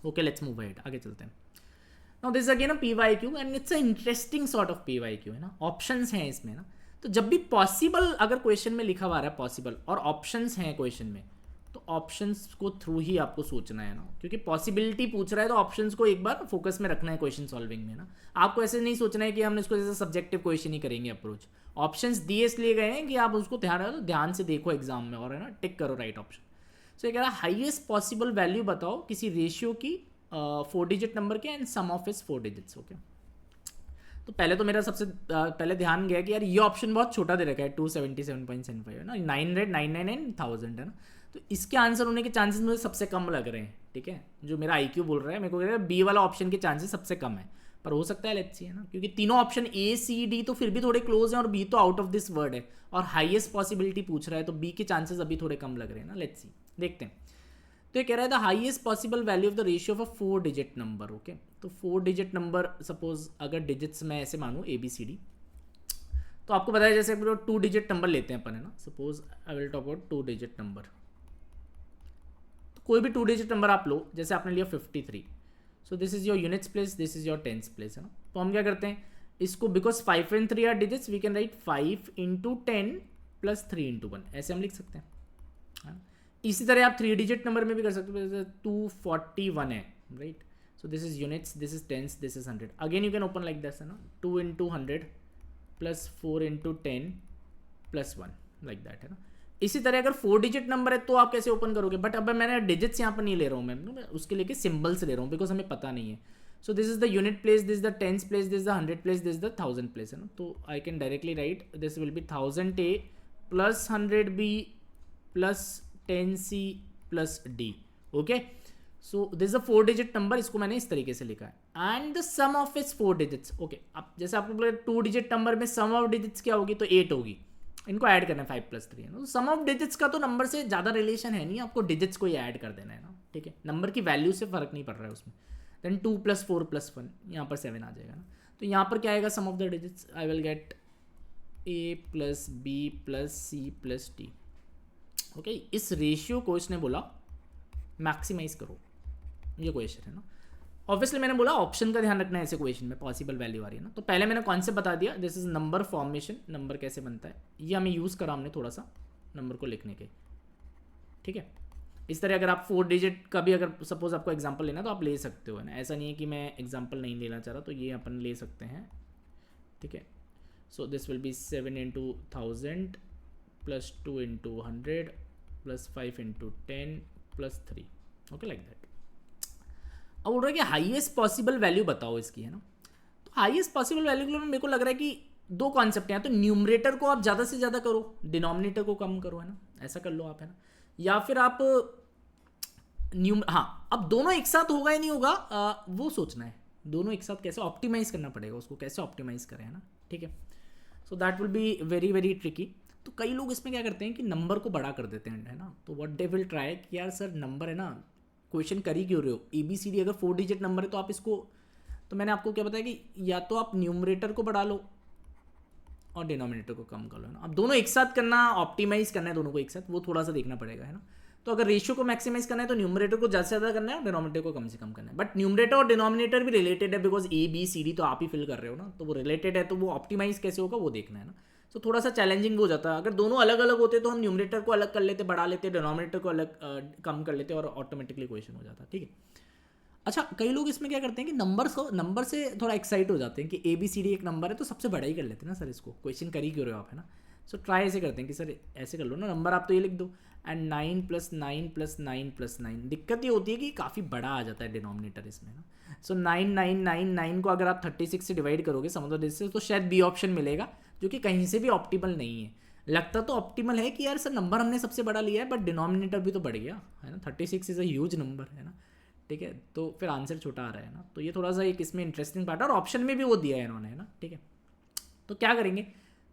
ओके लेट्स मूव अहेड, आगे चलते हैं। Now this again a PYQ and it's a interesting sort of PYQ, है ना, ऑप्शंस हैं इसमें ना। तो जब भी पॉसिबल अगर क्वेश्चन में लिखा हुआ है पॉसिबल और ऑप्शंस हैं क्वेश्चन में, तो ऑप्शंस को थ्रू ही आपको सोचना है ना, क्योंकि पॉसिबिलिटी पूछ रहा है तो ऑप्शंस को एक बार फोकस में रखना है क्वेश्चन सॉल्विंग में ना। आपको ऐसे नहीं सोचना है कि हम इसको जैसे सब्जेक्टिव क्वेश्चन ही करेंगे अप्रोच। ऑप्शंस दिए इसलिए गए हैं कि आप उसको ध्यान से देखो एग्जाम में, और है ना टिक करो राइट ऑप्शन। सो ये कह रहा है हाईएस्ट पॉसिबल वैल्यू बताओ किसी रेशियो की 4 डिजिट नंबर के and sum of its 4 digits. Okay, तो पहले तो मेरा सबसे पहले ध्यान गया कि यार ये ऑप्शन बहुत छोटा दे रखा है 277.75, है ना, 900, 999, 1000, है ना। तो इसके आंसर होने के चांसेस मुझे सबसे कम लग रहे हैं, ठीक है, जो मेरा IQ बोल रहा है मेरे को कह रहा है बी वाला ऑप्शन के चांसेस सबसे कम है, पर हो सकता है लेट्स सी, है ना, क्योंकि तीनों ऑप्शन A C D तो फिर भी थोड़े क्लोज हैं और B तो आउट ऑफ दिस वर्ड है और हाईएस्ट पॉसिबिलिटी पूछ रहा है, तो B के चांसेस अभी थोड़े कम लग रहे हैं ना। लेट्स सी, देखते हैं। तो ये कह रहा है the highest possible value of the ratio of a 4 digit number. Okay, तो 4 डिजिट नंबर सपोज अगर डिजिट्स में ऐसे मानूँ ABCD, तो आपको पता है जैसे 2 डिजिट नंबर लेते हैं अपन, है ना। Suppose I will talk about 2 digit number, तो कोई भी 2 डिजिट नंबर आप लो, जैसे आपने लिया 53, so this is your units place, this is your tens place, है ना। तो हम क्या करते हैं इसको, because 5 and 3 are digits, we can write 5 × 10 + 3 × 1, ऐसे हम लिख सकते हैं, है ना। इसी तरह आप 3 डिजिट नंबर में भी कर सकते हो, जैसे 241 है, right. So this is units, this is tens, this is 100, again you can open like this, है ना, 2 × 100 + 4 × 10 + 1 लाइक दैट, है ना। इसी तरह अगर 4 डिजिट नंबर है तो आप कैसे ओपन करोगे, बट अब मैं डिजिट्स यहाँ पर नहीं ले रहा हूँ, मैं उसके लेके सिंबल्स ले रहा हूँ, बिकॉज हमें पता नहीं है। So this is the unit place, this is the tens place, this is the 100 place, this is the 1000 place, है ना। तो I can directly write this will be 1000A + 100B + 10C + D। Okay, so this is a 4 digit number, इसको मैंने इस तरीके से लिखा है and the sum of its 4 digits. Okay, अब जैसे आपको बोला 2 डिजिट नंबर में सम ऑफ डिजिट्स क्या होगी, तो 8 होगी, इनको ऐड करना है 5 + 3, है ना। सम ऑफ डिजिट्स का तो नंबर से ज़्यादा रिलेशन है नहीं, आपको डिजिट्स को ही ऐड कर देना है ना, ठीक है, नंबर की वैल्यू से फर्क नहीं पड़ रहा है उसमें। देन 2 + 4 + 1, यहाँ पर 7 आ जाएगा ना। तो यहाँ पर क्या आएगा sum of the digits, I will get A + B + C + D। Okay, इस रेशियो को इसने बोला मैक्सिमाइज करो, ये क्वेश्चन है ना। ऑब्वियसली मैंने बोला ऑप्शन का ध्यान रखना है ऐसे क्वेश्चन में, पॉसिबल वैल्यू आ रही है ना। तो पहले मैंने कॉन्सेप्ट बता दिया, this is number formation, number कैसे बनता है, ये हमें यूज़ करा हमने थोड़ा सा नंबर को लिखने के, ठीक है। इस तरह अगर आप 4 डिजिट का भी अगर सपोज आपको एग्जांपल लेना तो आप ले सकते हो, है ना, ऐसा नहीं है कि मैं एग्जांपल नहीं लेना चाह रहा, तो ये अपन ले सकते हैं, ठीक है। So this will B 7 × 1000 + 2 × 100 + 5 × 10 + 3, okay like that. अब बोल रहा है कि हाईएस्ट पॉसिबल वैल्यू बताओ इसकी, है ना। तो हाईएस्ट पॉसिबल वैल्यू के लिए मेरे को लग रहा है कि दो कॉन्सेप्ट हैं, तो न्यूमरेटर को आप ज़्यादा से ज़्यादा करो, डिनोमिनेटर को कम करो, है ना, ऐसा कर लो आप, है ना। या फिर आप हाँ, अब दोनों एक साथ होगा या नहीं होगा वो सोचना है, दोनों एक साथ कैसे ऑप्टिमाइज करना पड़ेगा, उसको कैसे ऑप्टिमाइज करें, है ना, ठीक है। सो that will B very very tricky. तो कई लोग इसमें क्या करते हैं कि नंबर को बड़ा कर देते हैं, है ना। तो व्हाट दे विल ट्राई कि यार सर नंबर है ना, क्वेश्चन कर ही क्यों रहे हो, ABCD अगर 4 डिजिट नंबर है तो आप इसको, तो मैंने आपको क्या बताया कि या तो आप न्यूमरेटर को बढ़ा लो और डिनोमिनेटर को कम कर लो, है ना। अब दोनों एक साथ करना, ऑप्टिमाइज करना है दोनों को एक साथ, वो थोड़ा सा देखना पड़ेगा, है ना। तो अगर रेशियो को मैक्सिमाइज करना है तो न्यूमरेटर को ज़्यादा से ज़्यादा करना है और डिनोमिनेटर को कम से कम करना है। बट न्यूमरेटर और डिनोमिनेटर भी रिलेटेड है, बिकॉज ABCD तो आप ही फिल कर रहे हो ना, तो वो रिलेटेड है, तो वो ऑप्टिमाइज कैसे होगा वो देखना है ना। तो थोड़ा सा चैलेंजिंग हो जाता है। अगर दोनों अलग अलग होते तो हम न्यूमरेटर को अलग कर लेते, बढ़ा लेते, डिनोमिनेटर को अलग कम कर लेते और ऑटोमेटिकली क्वेश्चन हो जाता, ठीक है। अच्छा, कई लोग इसमें क्या करते हैं कि नंबर से थोड़ा एक्साइट हो जाते हैं कि ABCD एक नंबर है तो सबसे बड़ा ही कर लेते हैं ना सर, इसको क्वेश्चन कर ही क्यों रहे हो आप, है ना। सो ट्राई ऐसे करते हैं कि सर ऐसे कर लो ना, नंबर आप तो ये लिख दो एंड 9 + 9 + 9 + 9। दिक्कत ये होती है कि काफ़ी बड़ा आ जाता है डिनोमिनेटर इसमें ना। सो 9 को अगर आप 36 से डिवाइड करोगे सम से, तो शायद B ऑप्शन मिलेगा, जो कि कहीं से भी ऑप्टिमल नहीं है। लगता तो ऑप्टिमल है कि यार सर नंबर हमने सबसे बड़ा लिया है, बट डिनोमिनेटर भी तो बढ़ गया, है ना। 36 इज़ अ ह्यूज नंबर, है ना, ठीक है। तो फिर आंसर छोटा आ रहा है ना। तो ये थोड़ा सा एक इसमें इंटरेस्टिंग पार्ट है, और ऑप्शन में भी वो दिया है इन्होंने, है ना, ठीक है। तो क्या करेंगे,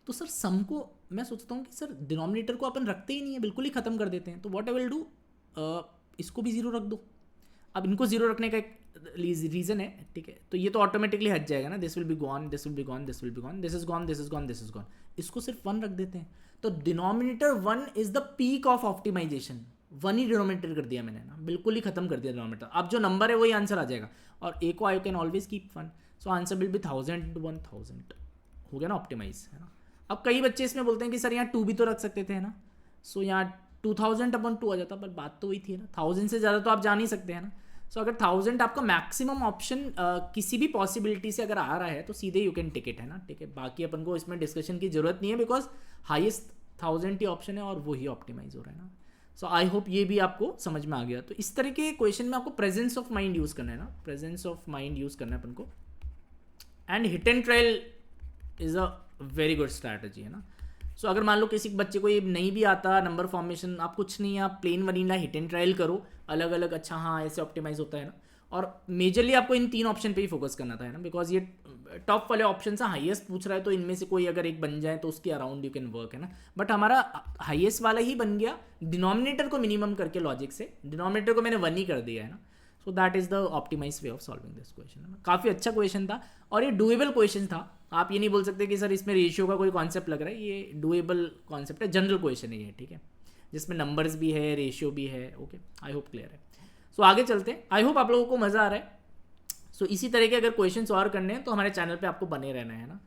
तो सर सम को मैं सोचता हूँ कि सर डिनोमिनेटर को अपन रखते ही नहीं है, बिल्कुल ही ख़त्म कर देते हैं। तो व्हाट आई विल डू, इसको भी 0 रख दो। अब इनको 0 रखने का एक रीज़न है, ठीक है। तो ये तो ऑटोमेटिकली हट जाएगा ना, this will be gone, this will be gone, this will be gone, this is gone, this is gone, this is gone. इसको सिर्फ 1 रख देते हैं। तो denominator 1 is the peak of optimization. 1 ही डिनोमिनेटर कर दिया मैंने ना, बिल्कुल ही खत्म कर दिया डिनोमिनेटर। अब जो नंबर है वही आंसर आ जाएगा, और ए को I can always keep 1। So answer will be 1000 × 1000, हो गया ना ऑप्टिमाइज, है ना। अब कई बच्चे इसमें बोलते हैं कि सर यहाँ 2 भी तो रख सकते थे, है ना। सो यहाँ 2000/2 आ जाता, पर बात तो वही थी ना, 1000 से ज़्यादा तो आप जा नहीं सकते, है ना। सो अगर 1000 आपका मैक्सिमम ऑप्शन किसी भी पॉसिबिलिटी से अगर आ रहा है तो सीधे यू कैन टिक इट, है ना, ठीक है। बाकी अपन को इसमें डिस्कशन की जरूरत नहीं है, बिकॉज हाईएस्ट 1000 ही ऑप्शन है और वही ऑप्टिमाइज हो रहा है ना। सो आई होप ये भी आपको समझ में आ गया। तो इस तरह के क्वेश्चन में आपको प्रेजेंस ऑफ माइंड यूज़ करना है ना, प्रेजेंस ऑफ माइंड यूज़ करना है अपन को। And hit and trial is a very good strategy, है ना। सो अगर मान लो किसी बच्चे को ये नहीं भी आता नंबर फॉर्मेशन, आप कुछ नहीं, आप plane vanilla hit and trial करो अलग अलग, अच्छा हाँ ऐसे ऑप्टिमाइज होता है ना। और मेजरली आपको इन 3 ऑप्शन पे ही फोकस करना था, है ना, बिकॉज ये टॉप वाले ऑप्शन से हाईएस्ट पूछ रहा है, तो इनमें से कोई अगर एक बन जाए तो उसके अराउंड यू कैन वर्क, है ना। बट हमारा हाईएस्ट वाला ही बन गया, डिनोमिनेटर को मिनिमम करके लॉजिक से, डिनोमिनेटर को मैंने 1 ही कर दिया, है ना। So that is the optimize way of solving this question, है ना। काफ़ी अच्छा क्वेश्चन था और ये डूएबल क्वेश्चन था। आप ये नहीं बोल सकते कि सर इसमें रेशियो का कोई कॉन्सेप्ट लग रहा है, ये डूएबल कॉन्सेप्ट है, जनरल क्वेश्चन है ये, ठीक है, जिसमें नंबर्स भी है, रेशियो भी है। ओके, आई होप क्लियर है। सो आगे चलते हैं, आई होप आप लोगों को मज़ा आ रहा है। सो इसी तरह के अगर क्वेश्चंस और करने हैं तो हमारे चैनल पे आपको बने रहना है ना।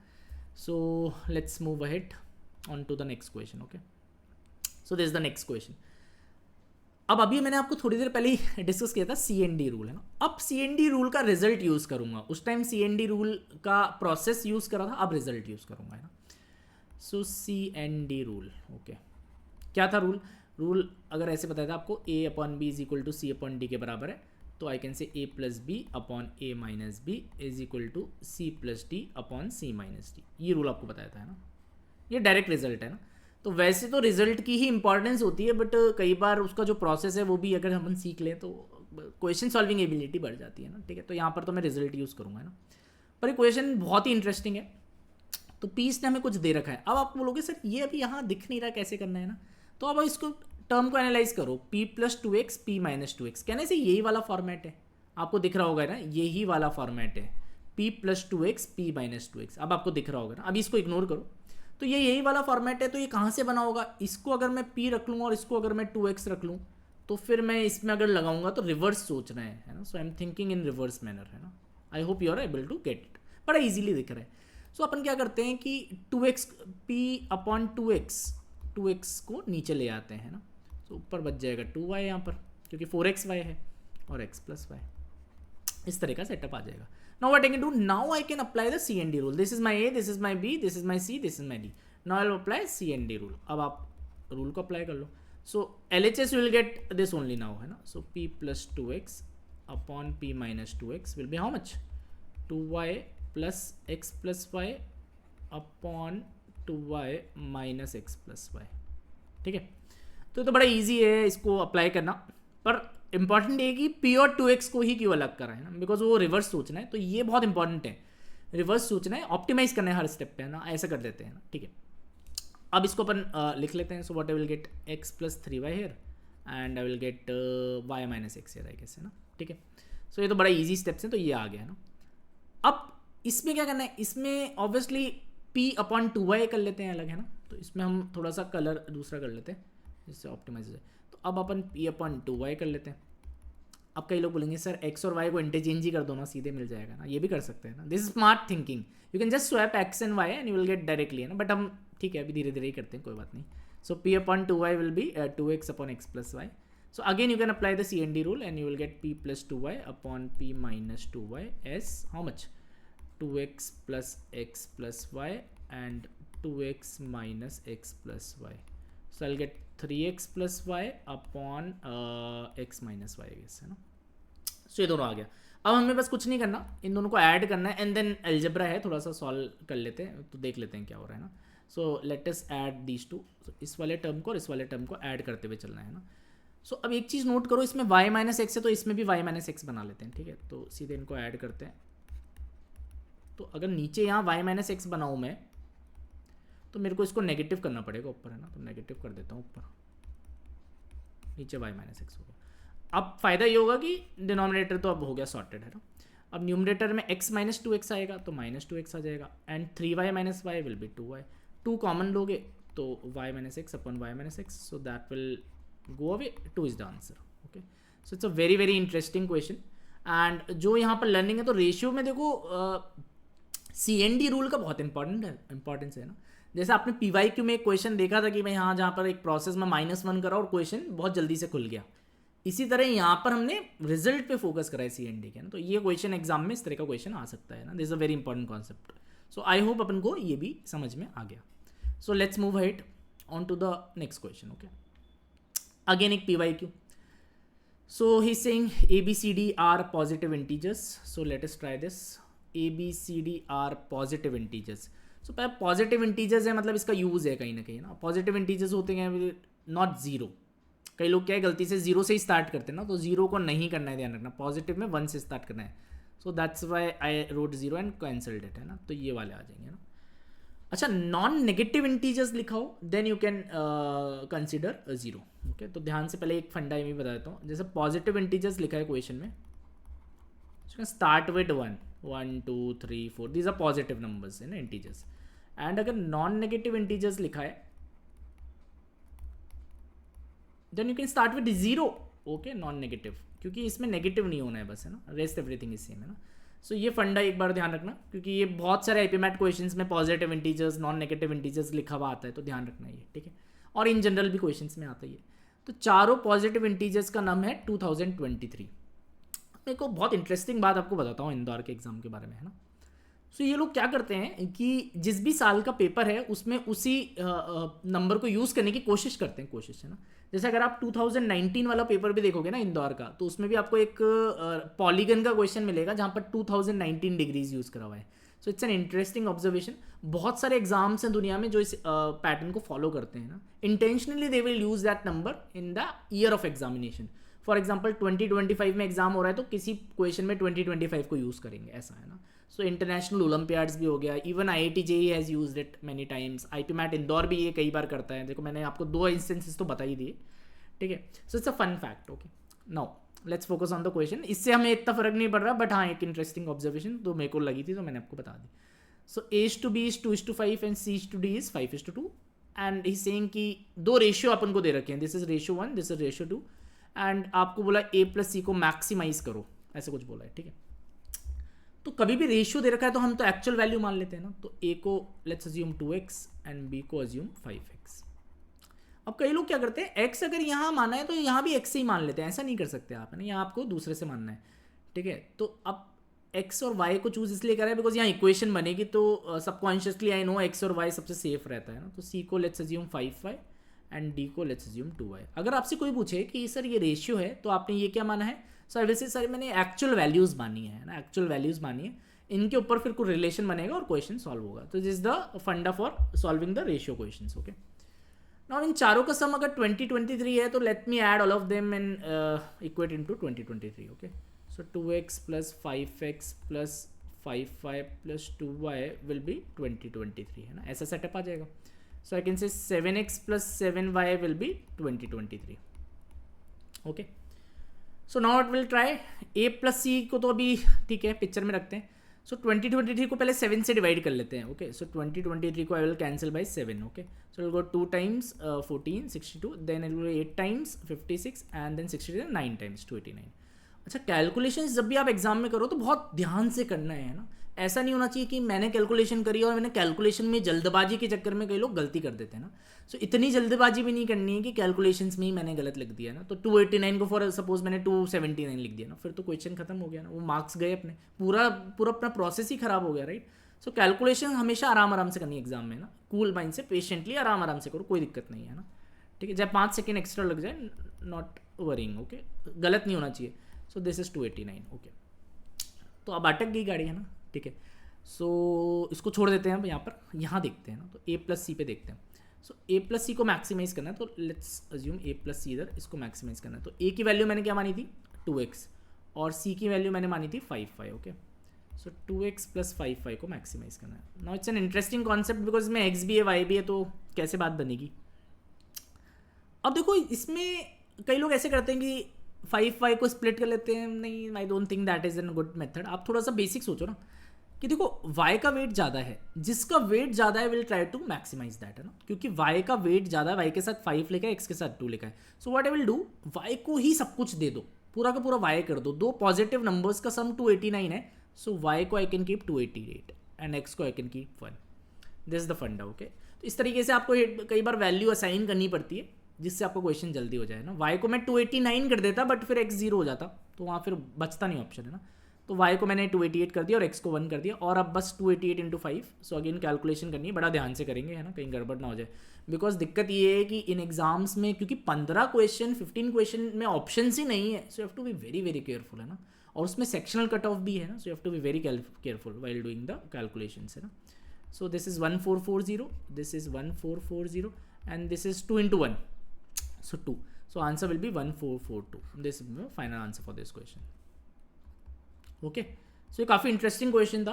So let's move ahead on to the next question. Okay, so this is the next question. अब अभी मैंने आपको थोड़ी देर पहले ही डिस्कस किया था CND रूल, है ना। अब CND रूल का रिजल्ट यूज़ करूँगा, उस टाइम CND रूल का प्रोसेस यूज़ करा था, अब रिजल्ट यूज़ करूँगा, है ना। सो CND रूल, ओके, क्या था रूल अगर ऐसे बताया था आपको, A/B = C/D के बराबर है, तो I can say A + B / A - B = C + D / C - D। ये रूल आपको बताया था, है ना। ये डायरेक्ट रिजल्ट है ना। तो वैसे तो रिजल्ट की ही इंपॉर्टेंस होती है, बट कई बार उसका जो प्रोसेस है वो भी अगर हम सीख लें तो क्वेश्चन सॉल्विंग एबिलिटी बढ़ जाती है ना, ठीक है। तो यहाँ पर तो मैं रिजल्ट यूज़ करूँगा, है ना। पर ये क्वेश्चन बहुत ही इंटरेस्टिंग है। तो पीस ने हमें कुछ दे रखा है, अब आप बोलोगे सर ये अभी यहाँ दिख नहीं रहा, कैसे करना है ना। तो अब इसको टर्म को एनालाइज करो, P + 2x P - 2x, कहने से यही वाला फॉर्मेट है, आपको दिख रहा होगा ना, यही वाला फॉर्मेट है, P + 2x P - 2x, अब आपको दिख रहा होगा ना। अभी इसको इग्नोर करो, तो ये यही वाला फॉर्मेट है। तो ये कहाँ से बना होगा, इसको अगर मैं P रख लूँ और इसको अगर मैं 2x रख लूँ, तो फिर मैं इसमें अगर लगाऊंगा तो रिवर्स सोच रहे हैं, है ना। So I am thinking in reverse manner, है ना। I hope you are able to get it, बड़ा ईजिली दिख रहा है। सो अपन क्या करते हैं कि 2x P/2x 2x को नीचे ले आते हैं ना। तो ऊपर बच जाएगा 2y यहाँ पर, क्योंकि 4xy है और x + y, इस तरह का सेटअप आ जाएगा। Now what I can do, now I can apply the CND rule. This is my A, this is my B, this is my C, this is my D. Now I'll apply CND rule. अब आप rule को apply कर लो। So LHS will get this only now, है ना। So P + 2x / P - 2x will be how much? 2y + x + y / 2y - x + y, ठीक है। तो बड़ा ईजी है इसको अप्लाई करना, पर इंपॉर्टेंट ये कि पी और 2x को ही क्यों अलग करा है ना, बिकॉज वो रिवर्स सोचना है, तो ये बहुत इंपॉर्टेंट है, रिवर्स सोचना है, ऑप्टिमाइज करना है हर स्टेप पे है ना, ऐसा कर देते हैं ना, ठीक है। अब इसको अपन लिख लेते हैं। So what I will get x plus 3y here and I will get y minus x here, I guess, है ना, ठीक है। सो ये तो बड़ा ईजी स्टेप्स हैं, तो ये आ गया है ना। अब इसमें क्या करना है, इसमें ऑब्वियसली p अपॉन 2y कर लेते हैं अलग, है ना, तो इसमें हम थोड़ा सा कलर दूसरा कर लेते हैं जिससे ऑप्टिमाइज हो जाए। तो अब अपन p अपॉन 2y कर लेते हैं। अब कई लोग बोलेंगे सर x और y को इंटरचेंज ही कर दो ना, सीधे मिल जाएगा ना, ये भी कर सकते हैं ना, this is smart thinking, you can just swap x and y and you will get directly, है ना, बट हम ठीक है अभी धीरे धीरे ही करते हैं, कोई बात नहीं। सो p upon 2y will be 2x upon x plus y। So again you can apply the CND rule and you will get p plus 2y upon p minus 2y as how much? 2x plus x plus y and 2x minus x plus y. So I'll get 3x plus y upon x minus y, I guess, है ना। So ये दोनों आ गया। अब हमें बस कुछ नहीं करना, इन दोनों को ऐड करना है एंड देन अलजेब्रा है, थोड़ा सा सॉल्व कर लेते हैं, तो देख लेते हैं क्या हो रहा है ना। So let us add these two, इस वाले टर्म को और इस वाले टर्म को ऐड करते हुए चलना है ना। सो अब एक चीज़ नोट करो, इसमें y माइनस एक्स है तो इसमें भी y माइनस एक्स बना लेते हैं, ठीक है। तो सीधे इनको ऐड करते हैं। तो अगर नीचे यहाँ y माइनस एक्स बनाऊँ मैं, तो मेरे को इसको नेगेटिव करना पड़ेगा ऊपर, है ना, तो नेगेटिव कर देता हूँ ऊपर, नीचे y माइनस एक्स होगा। अब फ़ायदा ये होगा कि डिनोमिनेटर तो अब हो गया सॉर्टेड, है ना। अब न्यूमरेटर में x माइनस 2x आएगा तो माइनस 2x आ जाएगा and 3y minus y will be 2y। 2 common लोगे तो y minus x upon y minus x, so that will go away, 2 is the answer, okay। so it's a very very interesting question and जो यहाँ पर learning है, तो ratio में देखो CND rule का बहुत इंपॉर्टेंस है ना। जैसे आपने PYQ में एक क्वेश्चन देखा था कि भाई हाँ, जहाँ पर एक प्रोसेस में -1 करा और क्वेश्चन बहुत जल्दी से खुल गया, इसी तरह यहाँ पर हमने रिजल्ट पे फोकस करा है CND के ना, तो ये क्वेश्चन एग्जाम में इस तरह का क्वेश्चन आ सकता है ना, this is a very important concept. So I hope अपन को ये भी समझ में आ गया। So let's move head on to the next question, okay. Again एक PYQ. So he's saying ABCD are positive integers. So let us try this. ABCD are positive integers. So positive integers है, मतलब इसका use है कहीं ना कहीं ना। positive integers होते हैं नॉट जीरो। कई लोग क्या है, गलती से जीरो से ही स्टार्ट करते हैं ना, तो जीरो को नहीं करना है, ध्यान रखना, पॉजिटिव में 1 से स्टार्ट करना है। So that's why I wrote zero and cancelled it, है ना, तो ये वाले आ जाएंगे ना। अच्छा, नॉन नेगेटिव इंटीजर्स लिखा हो then you can consider zero, okay. तो ध्यान से पहले एक फंडा मैं बता देता हूँ। जैसे पॉजिटिव इंटीजर्स लिखा है क्वेश्चन में, start with 1 1 2 3 4, these are positive numbers, है ना, इंटीजर्स। एंड अगर नॉन नेगेटिव इंटीजर्स लिखा है then you can start with 0, okay, non negative, क्योंकि इसमें नेगेटिव नहीं होना है बस, है ना, रेस्ट एवरीथिंग इज सेम, है ना। सो ये फंडा एक बार ध्यान रखना, क्योंकि ये बहुत सारे आईपीमैट क्वेश्चंस में positive integers non negative integers लिखा हुआ आता है, तो ध्यान रखना ये, ठीक है। और इन जनरल भी क्वेश्चंस में आता ही है। तो चारों पॉजिटिव इंटीजर्स का नाम है 2023। मेरे को बहुत इंटरेस्टिंग बात आपको बताता हूँ इंदौर के एग्जाम के बारे में, है ना। सो ये लोग क्या करते हैं कि जिस भी साल का पेपर है उसमें उसी नंबर को यूज़ करने की कोशिश करते हैं, कोशिश, है ना। जैसे अगर आप 2019 वाला पेपर भी देखोगे ना इंदौर का, तो उसमें भी आपको एक पॉलीगन का क्वेश्चन मिलेगा जहाँ पर 2019 डिग्रीज यूज़ करा हुआ है। So it's an interesting observation. बहुत सारे एग्जाम्स हैं दुनिया में जो इस पैटर्न को फॉलो करते हैं ना, intentionally they will use that number in the year of examination. For example 2025 में एग्जाम हो रहा है तो किसी क्वेश्चन में 2025 को यूज़ करेंगे, ऐसा, है ना। सो इंटरनेशनल ओलंपियाड्स भी हो गया, even IIT JEE has used it many times, IPMAT Indore भी ये कई बार करता है। देखो मैंने आपको 2 इंस्टेंसेस तो बता ही दिए, ठीक है। So it's a fun fact, okay. Now let's focus on the question. इससे हमें इतना फर्क नहीं पड़ रहा, बट हाँ एक इंटरेस्टिंग ऑब्जर्वेशन तो मेरे को लगी थी, तो मैंने आपको बता दी। सो A/B is 2:5 and C/D is 5:2 and he saying कि 2 रेशियो अपन को दे रखे हैं, this is ratio 1, this is ratio 2, and आपको बोला A + C को मैक्सिमाइज करो, ऐसे कुछ बोला है, ठीक है। तो कभी भी रेशियो दे रखा है तो हम तो एक्चुअल वैल्यू मान लेते हैं ना। तो A को let's assume 2x and B को अज्यूम 5x। अब कई लोग क्या करते हैं, x अगर यहाँ माना है तो यहाँ भी x से ही मान लेते हैं, ऐसा नहीं कर सकते आप, है ना, यहाँ आपको दूसरे से मानना है, ठीक है। तो अब x और y को चूज इसलिए करा है बिकॉज यहाँ इक्वेशन बनेगी, तो सबकॉन्शियसली आई नो x और y सबसे सेफ रहता है ना। तो C को let's assume 5y and D को लेट्स अज्यूम 2y। अगर आपसे कोई पूछे कि सर ये रेशियो है तो आपने ये क्या माना है, सर वैसे सर मैंने एक्चुअल वैल्यूज़ मानी है ना, एक्चुअल वैल्यूज़ मानी है, इनके ऊपर फिर कोई रिलेशन बनेगा और क्वेश्चन सॉल्व होगा। तो दिस इज द फंडा for solving the ratio questions, okay. Now in चारों का सम अगर 2023 है तो let me add all of them and equate into 2023. Okay, so 2x plus 5x plus 5y plus 2y will be 2023 है ना, ऐसा setup आ जाएगा. सो I can say 7x plus 7y will be 2023. Okay, so now it will try a plus C को तो अभी ठीक है picture में रखते हैं. सो 2023 को पहले 7 से डिवाइड कर लेते हैं. ओके, सो 2023 को I will cancel by 7. Okay, so will go 2 times 14 62, then it will 8 times 56 and then 62 9 times 289. अच्छा, कैलकुलेशंस जब भी आप एग्जाम में करो तो बहुत ध्यान से करना है ना. ऐसा नहीं होना चाहिए कि मैंने कैलकुलेशन करी और मैंने कैलकुलेशन में जल्दबाजी के चक्कर में कई लोग गलती कर देते हैं ना. सो इतनी जल्दबाजी भी नहीं करनी है कि कैलकुलेशंस में ही मैंने गलत लिख दिया ना. तो 289 को फॉर सपोज मैंने 279 लिख दिया ना, फिर तो क्वेश्चन खत्म हो गया ना, वो मार्क्स गए अपने, पूरा अपना प्रोसेस ही खराब हो गया, राइट. सो कैलकुलेशन हमेशा आराम से करनी है एग्जाम में ना, कूल माइंड से, पेशेंटली आराम से करो, कोई दिक्कत नहीं है ना. ठीक है, चाहे 5 सेकेंड एक्स्ट्रा लग जाए, नॉट वरिंग. ओके, गलत नहीं होना चाहिए. सो दिस इज 289. ओके, तो अब अटक गई गाड़ी है ना. ठीक है, सो इसको छोड़ देते हैं. अब यहाँ पर यहाँ देखते हैं ना, तो a प्लस सी पे देखते हैं. सो a प्लस सी को मैक्सिमाइज करना है, तो लेट्स अज्यूम a प्लस सी इधर, इसको मैक्सिमाइज करना है. तो a की वैल्यू मैंने क्या मानी थी 2x और c की वैल्यू मैंने मानी थी 5y. ओके, सो 2x प्लस 5y को मैक्सिमाइज करना है. Now it's an interesting concept because इसमें x भी है y भी है, तो कैसे बात बनेगी. अब देखो इसमें कई लोग ऐसे करते हैं कि 5y को स्प्लिट कर लेते हैं. नहीं, I don't think that is an good method. आप थोड़ा सा बेसिक सोचो ना कि देखो y का वेट ज़्यादा है, जिसका वेट ज़्यादा है will try to maximize that है ना, क्योंकि y का वेट ज़्यादा है, y के साथ 5 लिखा है, x के साथ 2 लिखा है. सो what I will do, y को ही सब कुछ दे दो, पूरा का पूरा y कर दो. दो पॉजिटिव नंबर्स का सम 289 है, सो y को I can keep 288 and x को I can keep 1. This is the फंडा. ओके, तो इस तरीके से आपको कई बार वैल्यू असाइन करनी पड़ती है जिससे आपको क्वेश्चन जल्दी हो जाए ना. y को मैं 289 कर देता बट फिर x 0 हो जाता, तो वहाँ फिर बचता नहीं ऑप्शन है ना. तो y को मैंने 288 कर दिया और x को 1 कर दिया, और अब बस 288 इंटू 5. सो अगेन कैलकुलेशन करनी है, बड़ा ध्यान से करेंगे है ना, कहीं गड़बड़ ना हो जाए. बिकॉज दिक्कत ये है कि इन एग्जाम्स में क्योंकि 15 क्वेश्चन 15 क्वेश्चन में ऑप्शन ही नहीं है, so you have to be very very careful है ना. और उसमें सेक्शनल कट ऑफ भी है ना, so you have to be very careful while doing the calculations है ना. So this is 1440, this is 1440 and this is 2 into 1, so 2. So answer will be 1442. This is the final answer for this question. Okay, so ये काफ़ी interesting question था,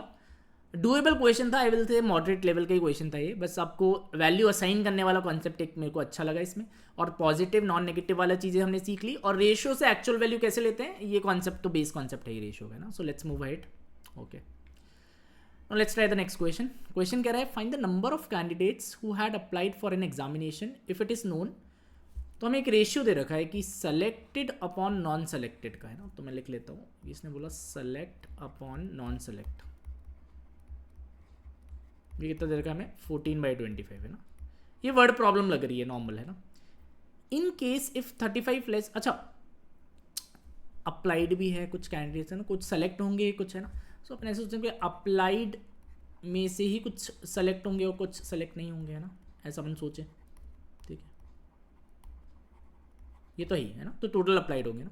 doable question था. आई will से moderate level का ही question था ये. बस आपको वैल्यू असाइन करने वाला कॉन्सेप्ट एक मेरे को अच्छा लगा इसमें, और पॉजिटिव नॉन नेगेटिव वाला चीज़ें हमने सीख ली, और रेशियो से एक्चुअल वैल्यू कैसे लेते हैं ये कॉन्सेप्ट तो बेस कॉन्सेप्ट है ये रेशियो का ना. So let's move ahead. Okay, now let's try the next question. Question कह रहा है find the number of candidates who had applied for an examination if it is known. तो हमें एक रेशियो दे रखा है कि सेलेक्टेड अपॉन नॉन सेलेक्टेड का है ना, तो मैं लिख लेता हूँ. इसने बोला सेलेक्ट अपॉन नॉन सेलेक्ट, ये कितना दे रखा है हमें 14/25 है ना. ये वर्ड प्रॉब्लम लग रही है, नॉर्मल है ना. इन केस इफ 35 लेस, अच्छा अप्लाइड भी है, कुछ कैंडिडेट्स है ना, कुछ सेलेक्ट होंगे कुछ है ना. सो अपने ऐसे सोचते हैं कि अप्लाइड में से ही कुछ सेलेक्ट होंगे और कुछ सेलेक्ट नहीं होंगे है ना, ऐसा अपन सोचें. ठीक है, ये तो ही है ना, तो टोटल अप्लाइड होंगे ना.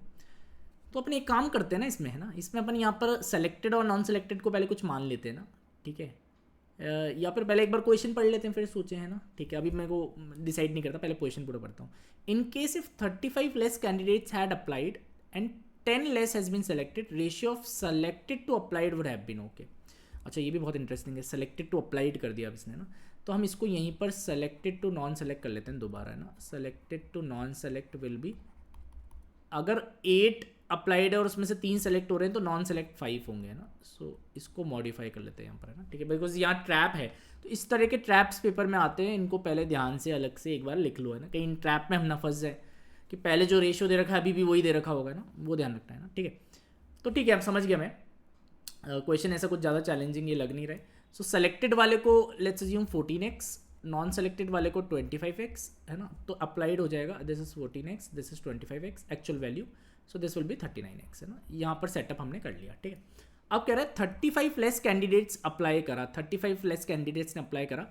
तो अपन एक काम करते हैं ना इसमें है ना, इसमें अपन यहाँ पर सेलेक्टेड और नॉन सेलेक्टेड को पहले कुछ मान लेते हैं ना. ठीक है, या फिर पहले एक बार क्वेश्चन पढ़ लेते हैं फिर सोचें है ना. ठीक है, अभी मेरे को डिसाइड नहीं करता, पहले क्वेश्चन पूरा पढ़ता हूँ. In case if 35 less candidates had applied and 10 less has been selected, ratio of selected to applied would have been. Okay, अच्छा ये भी बहुत इंटरेस्टिंग है, सेलेक्टेड टू अप्लाइड कर दिया अब इसने ना. तो हम इसको यहीं पर सेलेक्टेड टू नॉन सेलेक्ट कर लेते हैं दोबारा है ना. Selected to non select will be, अगर 8 अप्लाइड है और उसमें से 3 सेलेक्ट हो रहे हैं तो नॉन सेलेक्ट 5 होंगे है ना. सो इसको मॉडिफाई कर लेते हैं यहाँ पर है ना. ठीक है, बिकॉज यहाँ ट्रैप है, तो इस तरह के ट्रैप्स पेपर में आते हैं, इनको पहले ध्यान से अलग से एक बार लिख लो है ना, कहीं इन ट्रैप में हम ना फंस जाए कि पहले जो रेशियो दे रखा है अभी भी वही दे रखा होगा ना, वो ध्यान रखना है ना. ठीक है, तो ठीक है, अब समझ गया मैं. क्वेश्चन ऐसा कुछ ज़्यादा चैलेंजिंग ये लग नहीं रहा है. सो सेलेक्टेड वाले को let's assume 14x, non selected वाले को 25x है ना, तो अप्लाइड हो जाएगा. This is 14x, this is 25x actual value, so this will B 39x है ना. यहाँ पर सेटअप हमने कर लिया. ठीक है, अब कह रहा है 35 लेस कैंडिडेट्स अप्लाई करा, 35 लेस कैंडिडेट्स ने अप्लाई करा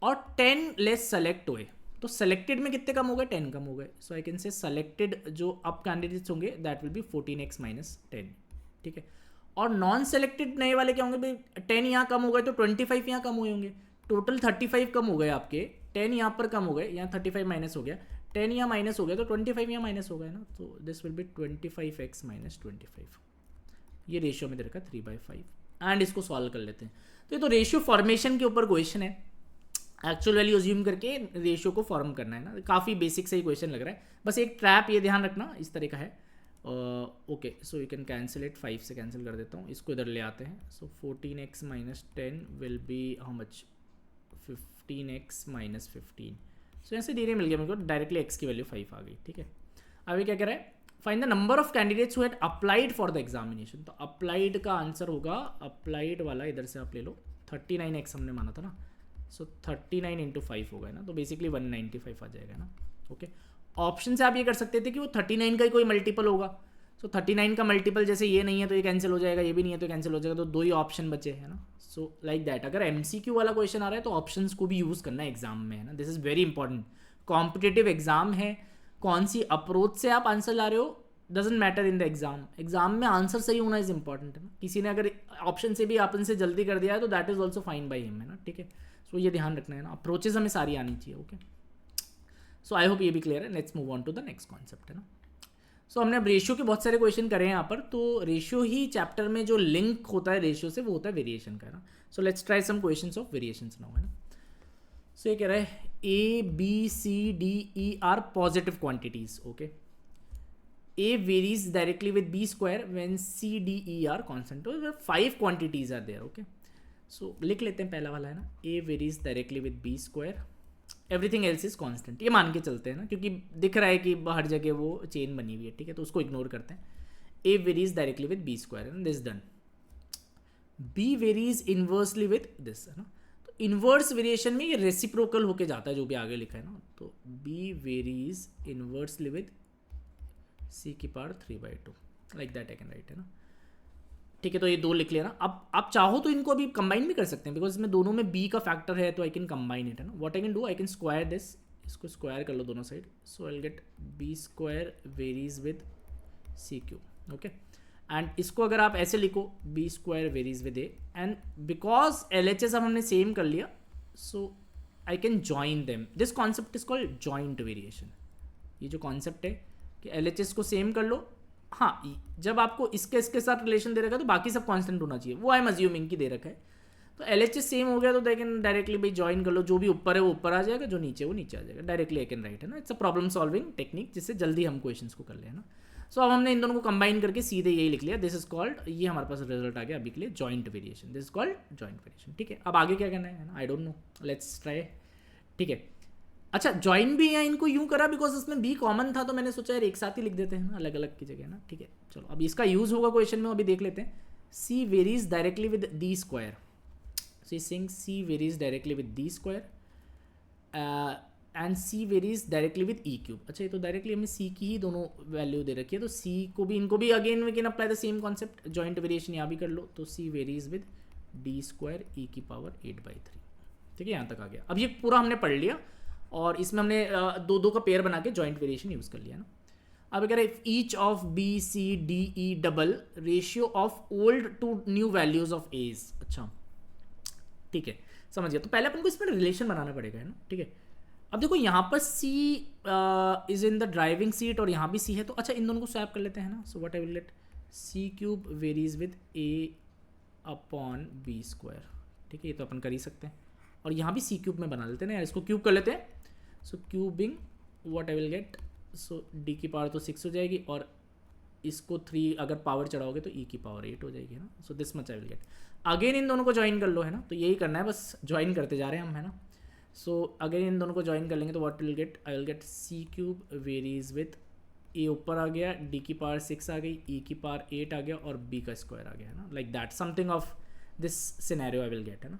और 10 लेस सेलेक्ट हुए, तो सेलेक्टेड में कितने कम हो गए, 10 कम हो गए. सो आई कैन से सेलेक्टेड जो अप कैंडिडेट्स होंगे that will B 14x minus 10. ठीक है, और नॉन सेलेक्टेड नए वाले क्या होंगे भाई, 10 यहाँ कम हो गए तो 25 यहाँ कम हुए होंगे, टोटल 35 कम हो गए आपके, 10 यहाँ पर कम हो गए, यहाँ 35 माइनस हो गया, 10 यहाँ माइनस हो गया तो 25 यहाँ माइनस हो गया ना, तो this will B 25x minus 25। ये रेशियो में दे रखा 3/5 एंड इसको सॉल्व कर लेते हैं। तो ये तो रेशियो फॉर्मेशन के ऊपर क्वेश्चन है, एक्चुअल वैल्यू अज्यूम करके रेशियो को फॉर्म करना है ना, काफ़ी बेसिक सही क्वेश्चन लग रहा है। बस एक ट्रैप ये ध्यान रखना इस तरह का है। Okay so you can cancel it, 5 से कैंसिल कर देता हूँ, इसको इधर ले आते हैं। सो 14x minus 10 will be how much, 15x minus 15। सो यहाँ से धीरे मिल गया मेरे को, डायरेक्टली x की वैल्यू 5 आ गई। ठीक है, अभी क्या कह रहा है, find the number of candidates who had applied for the examination. तो अप्लाइड का आंसर होगा, अप्लाइड वाला इधर से आप ले लो, 39x हमने माना था ना, सो 39 इंटू 5 होगा ना, तो बेसिकली 195 आ जाएगा ना। ओके, ऑप्शन से आप ये कर सकते थे कि वो 39 का ही कोई मल्टीपल होगा। सो 39 का मल्टीपल जैसे ये नहीं है तो ये कैंसिल हो जाएगा, ये भी नहीं है तो कैंसिल हो जाएगा, तो 2 ही ऑप्शन बचे है ना। सो लाइक दैट, अगर MCQ वाला क्वेश्चन आ रहा है तो ऑप्शंस को भी यूज़ करना है एग्जाम में, है ना। This is very important, competitive exam है, कौन सी अप्रोच से आप आंसर ला रहे हो doesn't matter in the exam. Exam में आंसर सही होना इज इंपॉर्टेंट है ना। किसी ने अगर ऑप्शन से भी अपन से जल्दी कर दिया है तो that is also fine by him, है ना। ठीक है, सो ये ध्यान रखना है ना, अप्रोचेज हमें सारी आनी चाहिए। ओके, सो आई होप ये भी क्लियर है। Let's move on to the next concept, है ना। सो हमने अब रेशियो के बहुत सारे क्वेश्चन करे हैं यहाँ पर, तो रेशियो ही चैप्टर में जो लिंक होता है रेशियो से वो होता है वेरिएशन का, है ना। So let's try some questions of variations now, है ना। सो ये कह रहा है A, B, C, D, E are positive quantities. Okay, A varies directly with B square when C, D, E are constant. तो 5 quantities are there. Okay, so लिख लेते हैं पहला वाला, है ना। A varies directly with B square, everything else is constant. ये मान के चलते हैं ना, क्योंकि दिख रहा है कि हर जगह वो चेन बनी हुई है। ठीक है, तो उसको इग्नोर करते हैं। A varies directly with B square and this done. B varies inversely with this, है ना। तो इन्वर्स वेरिएशन में ये रेसिप्रोकल होके जाता है, जो भी आगे लिखा है ना। तो B varies inversely with C की power 3/2, like that I can right, है ना। ठीक है, तो ये 2 लिख लिया ना। अब आप चाहो तो इनको अभी कंबाइन भी कर सकते हैं, बिकॉज इसमें दोनों में B का फैक्टर है, तो आई कैन कंबाइन इट, है ना। What I can do, I can square this, इसको स्क्वायर कर लो दोनों side. So I will get B square varies with C3। Okay, and इसको अगर आप ऐसे लिखो, B square varies with A, and because LHS अब हमने सेम कर लिया, so I can join them. This concept is called joint variation. ये जो कॉन्सेप्ट है कि LHS को सेम कर लो, हाँ, जब आपको इसके साथ रिलेशन दे रखा है तो बाकी सब कांस्टेंट होना चाहिए, वो आई एम अज्यूमिंग की दे रखा है। तो LHS सेम हो गया तो दे कैन डायरेक्टली भाई ज्वाइन कर लो, जो भी ऊपर है वो ऊपर आ जाएगा, जो नीचे वो नीचे आ जाएगा, डायरेक्टली आई कैन राइट, है ना। It's a problem solving technique, जिससे जल्दी हम क्वेश्चंस को कर ले, है ना। सो अब हमने इन दोनों को कंबाइन करके सीधे यही लिख लिया, दिस इज कॉल्ड, ये हमारे पास रिजल्ट आ गया अभी के लिए, joint variation. This is called joint variation. ठीक है, अब आगे क्या करना है ना, I don't know, let's try. ठीक है, अच्छा ज्वाइन भी यहाँ इनको यूँ करा बिकॉज इसमें B कॉमन था, तो मैंने सोचा यार एक साथ ही लिख देते हैं ना, अलग अलग की जगह ना। ठीक है, चलो अब इसका यूज़ होगा क्वेश्चन में, अभी देख लेते हैं। C varies directly with D square, so sing C varies directly with D square and C varies directly with E cube. अच्छा, ये तो डायरेक्टली हमें C की ही दोनों वैल्यू दे रखी है, तो C को भी इनको भी again we can apply the same concept, joint variation यहाँ भी कर लो। तो C varies with D square E की पावर 8/3। ठीक है, यहाँ तक आ गया। अब ये पूरा हमने पढ़ लिया और इसमें हमने 2-2 का पेयर बना के जॉइंट वेरिएशन यूज़ कर लिया ना। अब अगर if each of B, C, D, E double ratio of old to new values of as. अच्छा, ठीक है, समझ गया। तो पहले अपन को इसमें रिलेशन बनाना पड़ेगा, है ना। ठीक है, अब देखो यहाँ पर C is in the driving seat और यहाँ भी C है, तो अच्छा इन दोनों को स्वैप कर लेते हैं ना। सो what I will gate, C cube varies with A upon B square. ठीक है, ये तो अपन कर ही सकते हैं, और यहाँ भी C क्यूब में बना लेते हैं ना यार, इसको क्यूब कर लेते हैं। So cubing what I will get, so D की पावर तो 6 हो जाएगी, और इसको 3 अगर पावर चढ़ाओगे तो E की पावर 8 हो जाएगी, है ना। So this much I will gate. Again in दोनों को ज्वाइन कर लो, है ना, तो यही करना है, बस ज्वाइन करते जा रहे हैं हम, है ना। सो अगेन इन दोनों को ज्वाइन कर लेंगे तो what will get, I will gate C cube varies with A ऊपर आ गया, D की पावर 6 आ गई, E की पावर 8 आ गया, और B का स्क्वायर आ गया, है ना। Like that something of this scenario I will gate, है ना।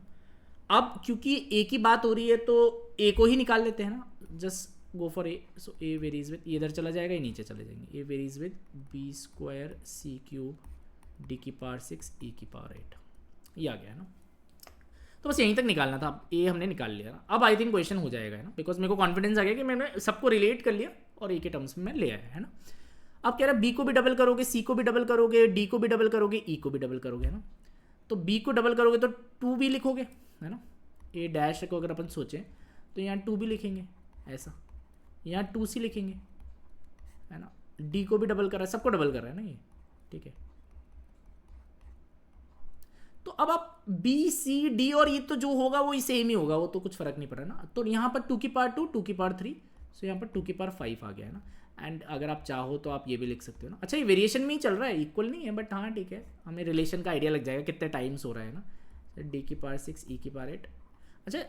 अब क्योंकि A की बात हो रही है तो A को ही निकाल लेते हैं ना, just go for A। So A varies with, ये इधर चला जाएगा, ये नीचे चले जाएंगे, A varies with B square C cube D की पावर 6 E की पावर 8, ये आ गया, है ना। तो बस यहीं तक निकालना था, अब A हमने निकाल लिया ना। अब आई थिंक क्वेश्चन हो जाएगा, है ना, बिकॉज मेरे को कॉन्फिडेंस आ गया कि मैंने सबको रिलेट कर लिया और A के टर्म्स में मैं ले आया, है ना। अब कह रहा है B को भी डबल करोगे, C को भी डबल करोगे, D को भी डबल करोगे, E को भी डबल करोगे, है ना। तो B को डबल करोगे तो 2B लिखोगे, है ना। A डैश को अगर अपन सोचें तो यहाँ 2b लिखेंगे ऐसा, यहाँ 2c लिखेंगे, है ना, d को भी डबल कर रहा है, सबको डबल कर रहा है ना ये, ठीक है। तो अब आप बी सी डी और ये तो जो होगा वो सेम ही होगा, वो तो कुछ फर्क नहीं पड़ा ना। तो यहाँ पर 2 की पावर 2, 2 की पावर 3, सो यहाँ पर 2 की पावर 5 आ गया है ना। एंड अगर आप चाहो तो आप ये भी लिख सकते हो ना। अच्छा ये वेरिएशन में ही चल रहा है, इक्वल नहीं है, बट हाँ ठीक है, हमें रिलेशन का आइडिया लग जाएगा कितने टाइम्स हो रहा है ना। डी की पावर 6, ई की पावर 8। अच्छा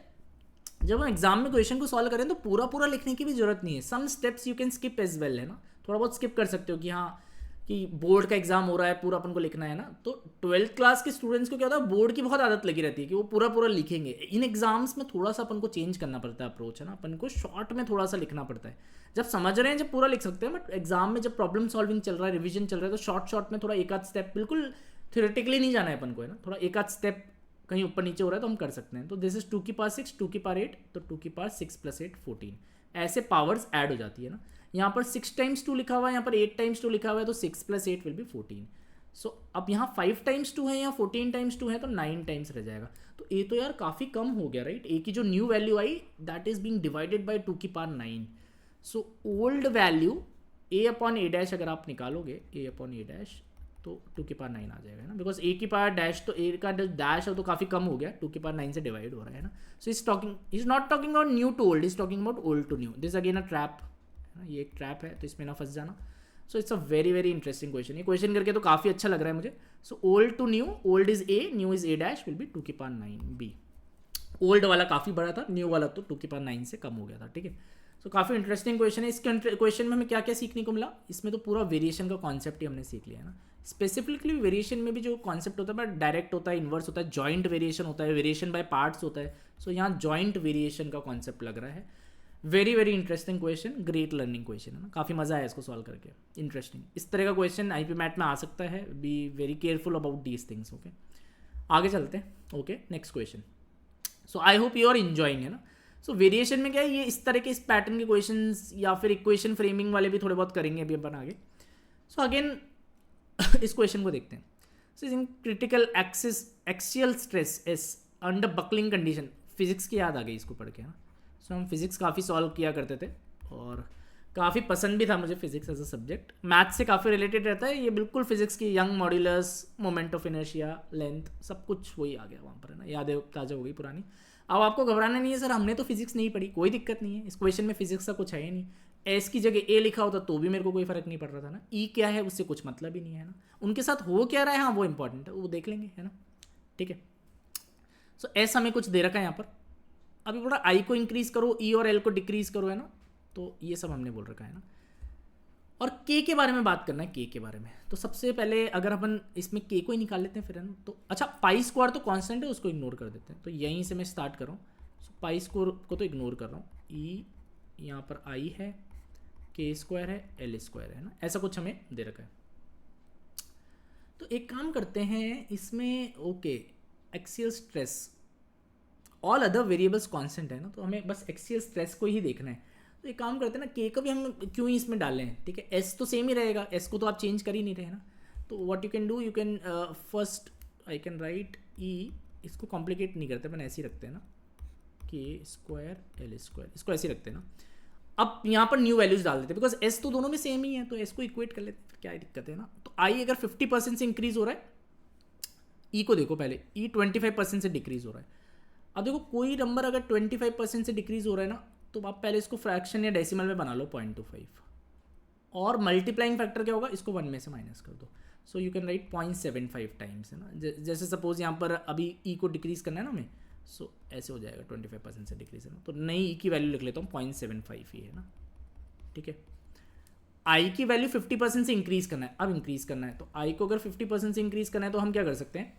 जब हम एग्जाम में क्वेश्चन को सॉल्व करें तो पूरा पूरा लिखने की भी जरूरत नहीं है, some steps you can skip as well, है ना। थोड़ा बहुत स्किप कर सकते हो कि हाँ कि बोर्ड का एग्जाम हो रहा है, पूरा अपन को लिखना है ना। तो 12th क्लास के स्टूडेंट्स को क्या होता है, बोर्ड की बहुत आदत लगी रहती है कि वो पूरा पूरा लिखेंगे। इन एग्जाम्स में थोड़ा सा अपन को चेंज करना पड़ता है अप्रोच, है ना, अपन को शॉर्ट में थोड़ा सा लिखना पड़ता है। जब समझ रहे हैं जब पूरा लिख सकते हैं, बट एग्जाम में जब प्रॉब्लम सॉल्विंग चल रहा है, रिविजन चल रहा है, तो शॉर्ट में थोड़ा एक आध स्टेप, बिल्कुल थ्योरेटिकली नहीं जाना है अपन को, है ना, थोड़ा एक आध स्टेप कहीं ऊपर नीचे हो रहा है तो हम कर सकते हैं। तो दिस इज 2 की पावर 6, 2 की पावर 8, तो 2 की पावर 6 + 8 14, ऐसे पावर्स ऐड हो जाती है ना। यहाँ पर 6 टाइम्स 2 लिखा हुआ है, यहाँ पर 8 टाइम्स 2 लिखा हुआ है, तो 6 + 8 विल बी 14। सो अब यहाँ 5 टाइम्स 2 है, यहाँ 14 टाइम्स 2 है, तो 9 टाइम्स रह जाएगा। तो ए तो यार काफ़ी कम हो गया, राइट। ए की जो new value I that is being divided by 2 की power 9। So old value a/a' अगर आप निकालोगे a/a' तो 2 की पावर 9 आ जाएगा, है ना, बिकॉज ए की पावर डैश, तो ए का डैश है तो काफ़ी कम हो गया, 2 की पावर 9 से डिवाइड हो रहा है ना। So is not talking about new to old, is talking about old to new. This again a trap, है ना, ये एक ट्रैप है, तो इसमें ना फंस जाना। So it's a very very interesting question, ये क्वेश्चन करके तो काफ़ी अच्छा लग रहा है मुझे। So old to new, old is A, new is a' will be 2 की पावर 9 बी। ओल्ड वाला काफ़ी बड़ा था, न्यू वाला तो 2 की पावर 9 से कम हो गया था, ठीक है। सो काफ़ी इंटरेस्टिंग क्वेश्चन है। इस क्वेश्चन में हमें क्या क्या सीखने को मिला, इसमें तो पूरा वेरिएशन का कॉन्सेप्ट ही हमने सीख लिया है ना। स्पेसिफिकली वेरिएशन में भी जो कॉन्सेप्ट होता है बट डायरेक्ट होता है, इन्वर्स होता है, जॉइंट वेरिएशन होता है, वेरिएशन बाय पार्ट्स होता है। सो यहाँ जॉइंट वेरिएशन का कॉन्सेप्ट लग रहा है। Very very interesting question, great learning question, है ना, काफ़ी मज़ा आया इसको सॉल्व करके, इंटरेस्टिंग। इस तरह का क्वेश्चन आईपी मैट में आ सकता है, be very careful about these things, okay. आगे चलते हैं, okay, next question. So I hope you are enjoying, है ना। सो वेरिएशन में क्या है, ये इस तरह के इस पैटर्न के क्वेश्चंस या फिर इक्वेशन फ्रेमिंग वाले भी थोड़े बहुत करेंगे अभी अपन आगे। सो अगेन इस क्वेश्चन को देखते हैं। So in critical axial stress is under buckling condition, physics की याद आ गई इसको पढ़ के, है ना। सो हम फिजिक्स काफ़ी सॉल्व किया करते थे और काफ़ी पसंद भी था मुझे physics as a subject, math से काफ़ी रिलेटेड रहता है ये, बिल्कुल फिजिक्स की Young modulus, moment of inertia, length, सब कुछ वही आ गया वहाँ पर, है ना, यादें ताज़ा हो गई पुरानी। अब आपको घबराना नहीं है सर, हमने तो फिजिक्स नहीं पढ़ी, कोई दिक्कत नहीं है, इस क्वेश्चन में फिजिक्स का कुछ है ही नहीं। एस की जगह ए लिखा होता तो भी मेरे को कोई फर्क नहीं पड़ रहा था ना, ई क्या है उससे कुछ मतलब ही नहीं है ना, उनके साथ हो क्या रहा है हाँ वो इंपॉर्टेंट है, वो देख लेंगे, है ना, ठीक है। सो एस हमें कुछ दे रखा है यहाँ पर, अभी बोला आई को इंक्रीज करो, ई और एल को डिक्रीज करो, है ना, तो ये सब हमने बोल रखा है ना। और के के बारे में बात करना है, के के बारे में। तो सबसे पहले अगर अपन इसमें के को ही निकाल लेते हैं फिर, है ना। तो अच्छा पाई स्क्वायर तो कांस्टेंट है, उसको इग्नोर कर देते हैं, तो यहीं से मैं स्टार्ट कर रहा हूँ। सो पाई स्क्वायर को तो इग्नोर कर रहा हूँ, ई यहाँ पर आई है, के स्क्वायर है, एल स्क्वायर है ना, ऐसा कुछ हमें दे रखा है। तो एक काम करते हैं इसमें, okay, axial stress, all other variables constant है ना, तो हमें बस एक्सियल स्ट्रेस को ही देखना है। तो एक काम करते हैं ना, के को भी हम क्यों ही इसमें डालें, ठीक है, एस तो सेम ही रहेगा, एस को तो आप चेंज कर ही नहीं रहे ना। तो what you can do, you can first I can write E, इसको कॉम्प्लिकेट नहीं करते, अपन ऐसे ही रखते हैं ना, के स्क्वायर एल स्क्वायर, इसको ऐसे ही रखते हैं ना। अब यहाँ पर न्यू वैल्यूज डाल देते हैं, बिकॉज एस तो दोनों में सेम ही है, तो एस को इक्वेट कर लेते हैं, फिर क्या दिक्कत है ना। तो आई अगर 50% से इंक्रीज हो रहा है, ई को देखो पहले, ई 25% से डिक्रीज हो रहा है। अब देखो कोई नंबर अगर 25% से डिक्रीज हो रहा है ना, तो आप पहले इसको फ्रैक्शन या डेसिमल में बना लो 0.25, और मल्टीप्लाइंग फैक्टर क्या होगा, इसको 1 में से माइनस कर दो। So you can write 0.75 times, है ना। जैसे सपोज यहाँ पर अभी ई को डिक्रीज करना है ना हमें, सो ऐसे हो जाएगा 25% से डिक्रीज, है ना। तो नई ई की वैल्यू लिख लेता हूँ 0.75 ही, है ना, ठीक है। आई की वैल्यू 50% से इंक्रीज करना है, अब इंक्रीज करना है, तो आई को अगर 50% से इंक्रीज करना है तो हम क्या कर सकते हैं,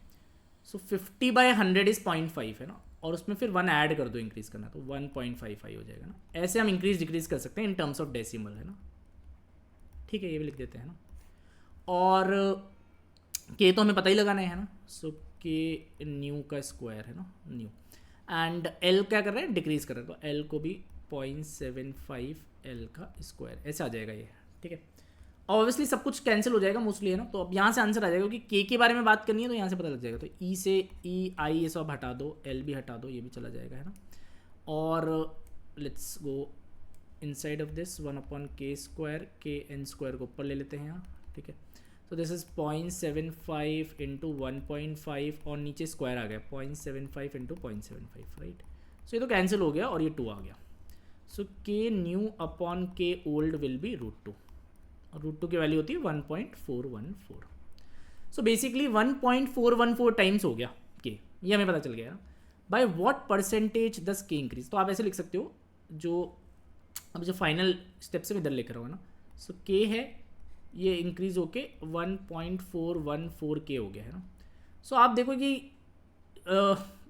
सो 50/100 इज 0.5, है ना, और उसमें फिर 1 ऐड कर दो इंक्रीज करना, तो 1.55 हो जाएगा ना। ऐसे हम इंक्रीज डिक्रीज कर सकते हैं इन टर्म्स ऑफ डेसिमल, है ना, ठीक है, ये भी लिख देते हैं ना। और के तो हमें पता ही लगाना है ना, सो के न्यू का स्क्वायर, है ना, न्यू, एंड एल क्या कर रहे हैं, डिक्रीज कर रहे हैं, तो एल को भी 0.75 एल का स्क्वायर, ऐसे आ जाएगा ये, ठीक है। और ऑब्वियसली सब कुछ कैंसिल हो जाएगा मोस्टली, है ना। तो अब यहाँ से आंसर आ जाएगा, क्योंकि के बारे में बात करनी है तो यहाँ से पता लग जाएगा। तो ई से ई आई ये सब हटा दो, एल भी हटा दो, ये भी चला जाएगा, है ना। और let's go inside of this 1/k² के n स्क्वायर को ऊपर ले लेते हैं यहाँ, ठीक है। तो दिस इज 0.75 इंटू 1.5 और नीचे स्क्वायर आ गया 0.75 इंटू 0.75, राइट। सो ये तो कैंसिल हो गया और ये 2 आ गया। सो के न्यू अपॉन के ओल्ड विल बी √2 और √2 की वैल्यू होती है 1.414। सो बेसिकली 1.414 टाइम्स हो गया के, ये हमें पता चल गया ना। बाय व्हाट परसेंटेज दस के इंक्रीज, तो आप ऐसे लिख सकते हो, जो अब जो फाइनल स्टेप से मैं इधर लेकर आओ ना। सो के है, ये इंक्रीज होके 1.414 के हो गया है ना। सो आप देखो कि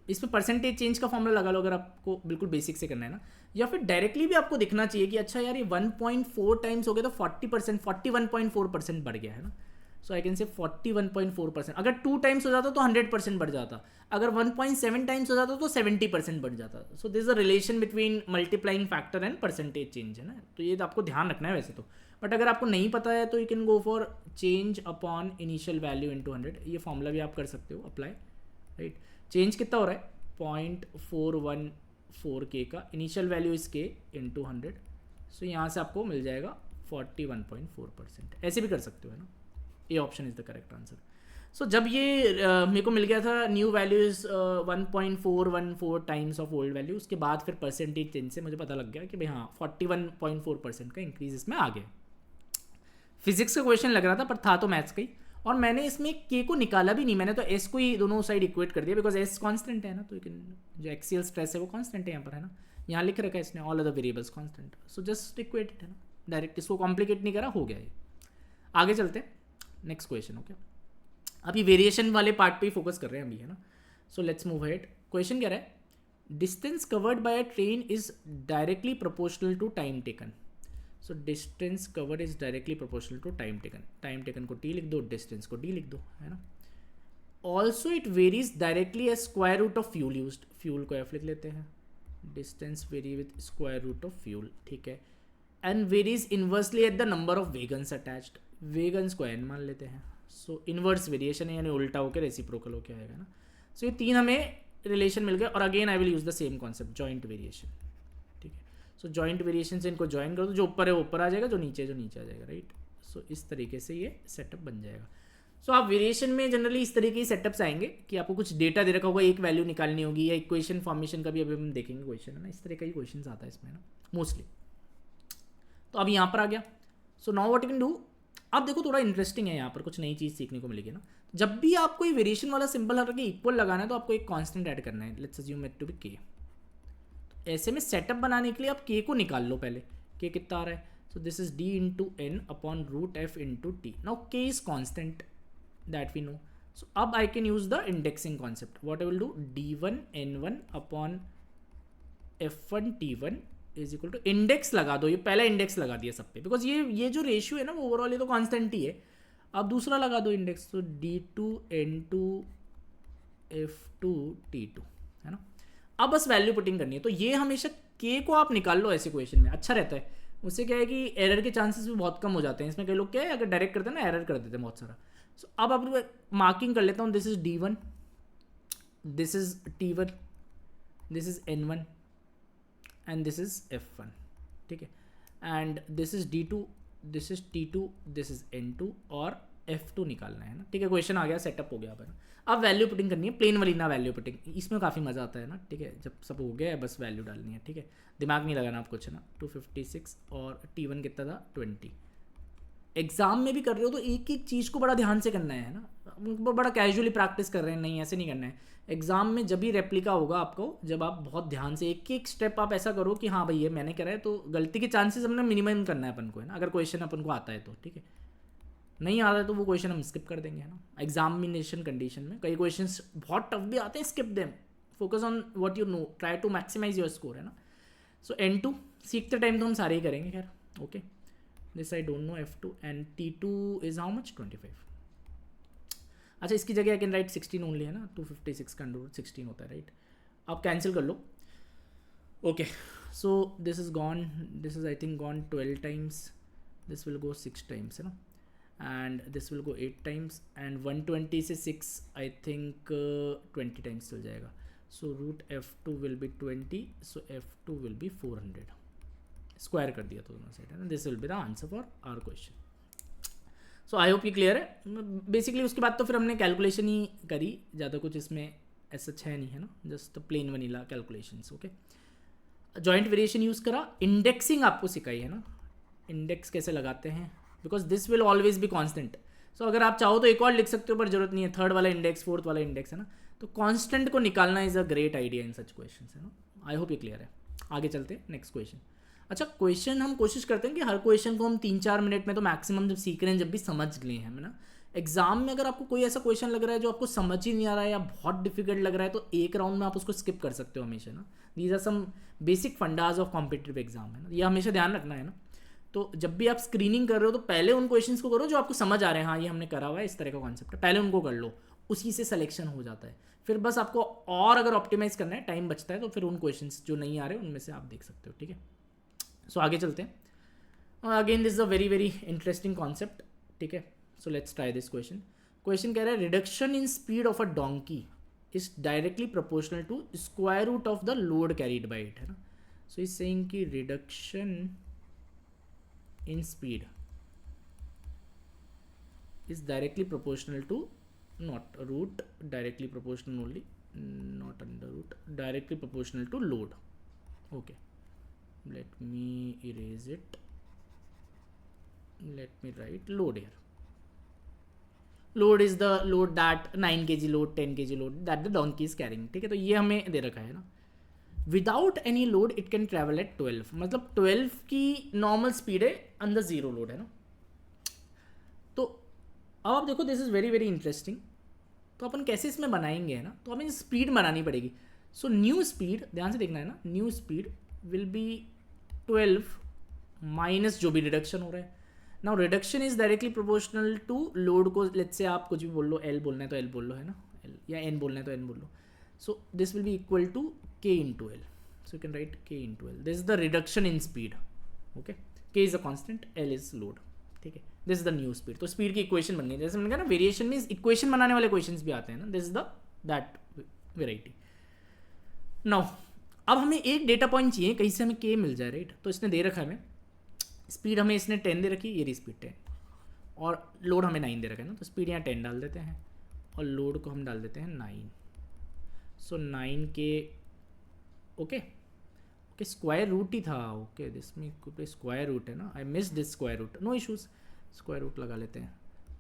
इसमें परसेंटेज चेंज का फॉर्मूला लगा लो अगर आपको बिल्कुल बेसिक से करना है ना, या फिर डायरेक्टली भी आपको दिखना चाहिए कि अच्छा यार ये 1.4 टाइम्स हो गया तो 40%, 41.4% बढ़ गया है ना। सो आई कैन से 41.4%। अगर 2 टाइम्स हो जाता तो 100% बढ़ जाता, अगर 1.7 टाइम्स हो जाता तो 70% बढ़ जाता। सो this is a relation between multiplying factor and percentage change, है ना। तो ये तो आपको ध्यान रखना है वैसे तो, बट अगर आपको नहीं पता है तो you can go for change upon initial value into 100, ये फॉर्मूला भी आप कर सकते हो अप्लाई, राइट। चेंज कितना हो रहा है 0.414 के का, इनिशियल वैल्यू इज के इंटू 100। सो यहाँ से आपको मिल जाएगा 41.4%, ऐसे भी कर सकते हो, है ना। ये option is the correct answer. So जब ये मेरे को मिल गया था new value is 1.414 times of old value, उसके बाद फिर परसेंटेज चेंज से मुझे पता लग गया कि भाई हाँ 41.4% का इंक्रीज इसमें आ गया। फिजिक्स का क्वेश्चन लग रहा था पर था तो मैथ्स का ही, और मैंने इसमें के को निकाला भी नहीं, मैंने तो एस को ही दोनों साइड इक्वेट कर दिया, बिकॉज एस कांस्टेंट है ना, तो जो एक्सियल स्ट्रेस है वो कांस्टेंट है यहाँ पर, है ना। यहाँ लिख रखा है इसने all other variables constant, so just equate it, है ना, डायरेक्ट, इसको कॉम्प्लिकेट नहीं करा, हो गया ये। आगे चलते हैं नेक्स्ट क्वेश्चन, ओके। अभी वेरिएशन वाले पार्ट पे ही फोकस कर रहे हैं अभी, है ना। So let's move ahead. Question कह रहा है distance covered by a train is directly proportional to time taken. So distance covered is directly proportional to time taken, time taken को टी लिख दो, डिस्टेंस को डी लिख दो, है ना। Also it varies directly as square root of fuel used, fuel को F लिख लेते हैं, distance very with square root of fuel, ठीक है। And varies inversely at the number of wagons attached, wagons को एन मान लेते हैं। सो इन्वर्स वेरिएशन है, यानी उल्टा होकर रेसिप्रोकल होकर आएगा ना। सो ये 3 हमें रिलेशन मिल गए, और again I will use the same concept, joint variation, ठीक है। सो जॉइंट वेरिएशन से इनको ज्वाइन कर दो, जो ऊपर है वो ऊपर आ जाएगा, जो नीचे आ जाएगा, राइट। सो इस तरीके से ये सेटअप बन जाएगा। सो आप वेरिएशन में जनरली इस तरीके के सेटअप्स आएंगे कि आपको कुछ डेटा दे रखा होगा, एक वैल्यू निकालनी होगी, या इक्वेशन फॉर्मेशन का भी अभी हम देखेंगे क्वेश्चन, है ना, इस तरह का ही क्वेश्चन आता है इसमें ना मोस्टली। तो अब यहाँ पर आ गया। So now what you can do, आप देखो थोड़ा इंटरेस्टिंग है, यहाँ पर कुछ नई चीज़ सीखने को मिलेगी ना। जब भी आपको ये वेरिएशन वाला सिंबल हटा के इक्वल लगाना है तो आपको एक कांस्टेंट ऐड करना है, let's assume it to be K. ऐसे में सेटअप बनाने के लिए आप के को निकाल लो पहले, के कितना आ रहा है। So this is D into N upon root F into T. Now K is constant that we know. So अब I can use the indexing concept, what I will do, d1 n1 upon f1 t1 is equal to, index लगा दो, ये पहला index लगा दिया सब पे, because ये जो रेशियो है ना वो ओवरऑल ये तो कांस्टेंट ही है। अब दूसरा लगा दो इंडेक्स, तो d2 n2 f2 t2, है ना। अब बस वैल्यू पुटिंग करनी है, तो ये हमेशा k को आप निकाल लो ऐसे क्वेश्चन में, अच्छा रहता है। उससे क्या है कि एरर के चांसेस भी बहुत कम हो जाते हैं इसमें। कई लोग क्या है अगर डायरेक्ट करते हैं ना एरर कर देते हैं बहुत सारा। सो अब आप मार्किंग कर लेता हूँ, this is d1, this is t1, this is n1 and this is f1, ठीक है। And this is d2, this is t2, this is n2 और f2 निकालना है ना, ठीक है। क्वेश्चन आ गया, सेटअप हो गया अब, है ना। अब वैल्यू पुटिंग करनी है, प्लेन वाली ना वैल्यू पुटिंग, इसमें काफ़ी मज़ा आता है ना, ठीक है। जब सब हो गया है बस वैल्यू डालनी है, ठीक है, दिमाग नहीं लगाना आप कुछ, है ना। 256 और t1 कितना था 20। एग्जाम में भी कर रहे हो तो एक एक चीज़ को बड़ा ध्यान से करना है ना, बड़ा कैजुअली प्रैक्टिस कर रहे हैं, नहीं ऐसे नहीं करना है। एग्जाम में जब भी रेप्लिका होगा आपको, जब आप बहुत ध्यान से एक एक स्टेप आप ऐसा करो कि हाँ भाई ये मैंने करा है, तो गलती के चांसेस हमने मिनिमम करना है अपन को, है ना। अगर क्वेश्चन अपन को आता है तो ठीक है, नहीं आता है तो वो क्वेश्चन हम स्किप कर देंगे, है ना। एग्जामिनेशन कंडीशन में कई क्वेश्चन बहुत टफ भी आते हैं, skip them, focus on what you know, try to maximize your score, है ना। सो n2 सीखते टाइम तो हम सारे ही करेंगे खैर, okay. This I don't know f2 and t2 is how much 25। अच्छा इसकी जगह आई कैन राइट 16 ओनली, है ना। 256 का अंडर रूट 16 होता है, राइट। आप कैंसिल कर लो, okay. So this is gone, this is I think gone 12 times, this will go 6 times, है ना, and this will go 8 times, and 120 से 6 आई थिंक 20 टाइम्स चल जाएगा। So root f2 will be 20, so f2 will be 400. Square कर दिया तो दोनों side है ना. This will be the answer for our question. So I hope ये क्लियर है. बेसिकली उसके बाद तो फिर हमने कैलकुलेशन ही करी, ज़्यादा कुछ इसमें ऐसा है नहीं है ना, just plain vanilla calculations. Okay, joint variation use करा, इंडेक्सिंग आपको सिखाई है ना, इंडेक्स कैसे लगाते हैं, because this will always be constant. So अगर आप चाहो तो एक और लिख सकते हो, पर जरूरत नहीं है. थर्ड वाला इंडेक्स, फोर्थ वाला इंडेक्स है ना, तो कॉन्स्टेंट को निकालना is a great idea in such question है ना. आई होप ये क्लियर है. आगे चलते हैं नेक्स्ट क्वेश्चन. अच्छा, क्वेश्चन हम कोशिश करते हैं कि हर क्वेश्चन को हम 3-4 मिनट में तो मैक्सिमम जब सीख रहे हैं, जब भी समझ लें हम ना. एग्जाम में अगर आपको कोई ऐसा क्वेश्चन लग रहा है जो आपको समझ ही नहीं आ रहा है या बहुत डिफिकल्ट लग रहा है, तो एक राउंड में आप उसको स्किप कर सकते हो हमेशा ना. These are some basic fundas of competitive exam है ना, ये हमेशा ध्यान रखना है ना. तो जब भी आप स्क्रीनिंग कर रहे हो तो पहले उन क्वेश्चंस को करो जो आपको समझ आ रहे हैं. हाँ, ये हमने करा हुआ है, इस तरह का कॉन्सेप्ट है, पहले उनको कर लो, उसी से सिलेक्शन हो जाता है. फिर बस आपको और अगर ऑप्टिमाइज करना है, टाइम बचता है, तो फिर उन क्वेश्चंस जो नहीं आ रहे उनमें से आप देख सकते हो. ठीक है, सो आगे चलते हैं. Again this is a very very interesting concept. ठीक है, so let's try this question. Question कह रहा है reduction in speed of a donkey is directly proportional to square root of the load carried by it है ना. So is saying कि reduction in speed is directly proportional to, not root, directly proportional only, not under root, directly proportional to load. Okay, let me erase it, let me write load here. Load is the load that 9 kg load, 10 kg load that the donkey is carrying. ठीक है, तो ये हमें दे रखा है ना. Without any load it can travel at 12, मतलब 12 की नॉर्मल स्पीड है, अंदर जीरो लोड है ना. तो अब आप देखो, this is very very interesting. तो अपन कैसे इसमें बनाएंगे है ना, तो हमें स्पीड बनानी पड़ेगी. सो न्यू स्पीड, ध्यान से देखना है ना, new speed will be 12 minus जो भी रिडक्शन हो रहा है. Now reduction is directly proportional to load को, लेट्स से आप कुछ भी बोल लो, एल बोलना है तो एल बोल लो है ना, एल, या एन बोलना है तो एन बोल लो. So this will be equal to k into L. So you can write k into L. This is the reduction in speed. Okay. K is a constant, L is load. ठीक है. This is the new speed. तो speed की equation बननी है. जैसे मैंने कहा ना, वेरिएशन में इक्वेशन बनाने वाले क्वेश्चंस भी आते हैं ना. This is the that variety. Now अब हमें एक डेटा पॉइंट चाहिए, कहीं से हमें k मिल जाए, राइट. तो इसने दे रखा है हमें स्पीड, हमें इसने 10 दे रखी है, ये रही स्पीड 10, और लोड हमें 9 दे रखा है ना. तो स्पीड यहाँ 10 डाल देते हैं और लोड को हम डाल देते हैं 9. सो 9 के ओके ओके स्क्वायर रूट ही था. ओके, दिस में स्क्वायर रूट है ना, I miss this square root, no issues, square root लगा लेते हैं.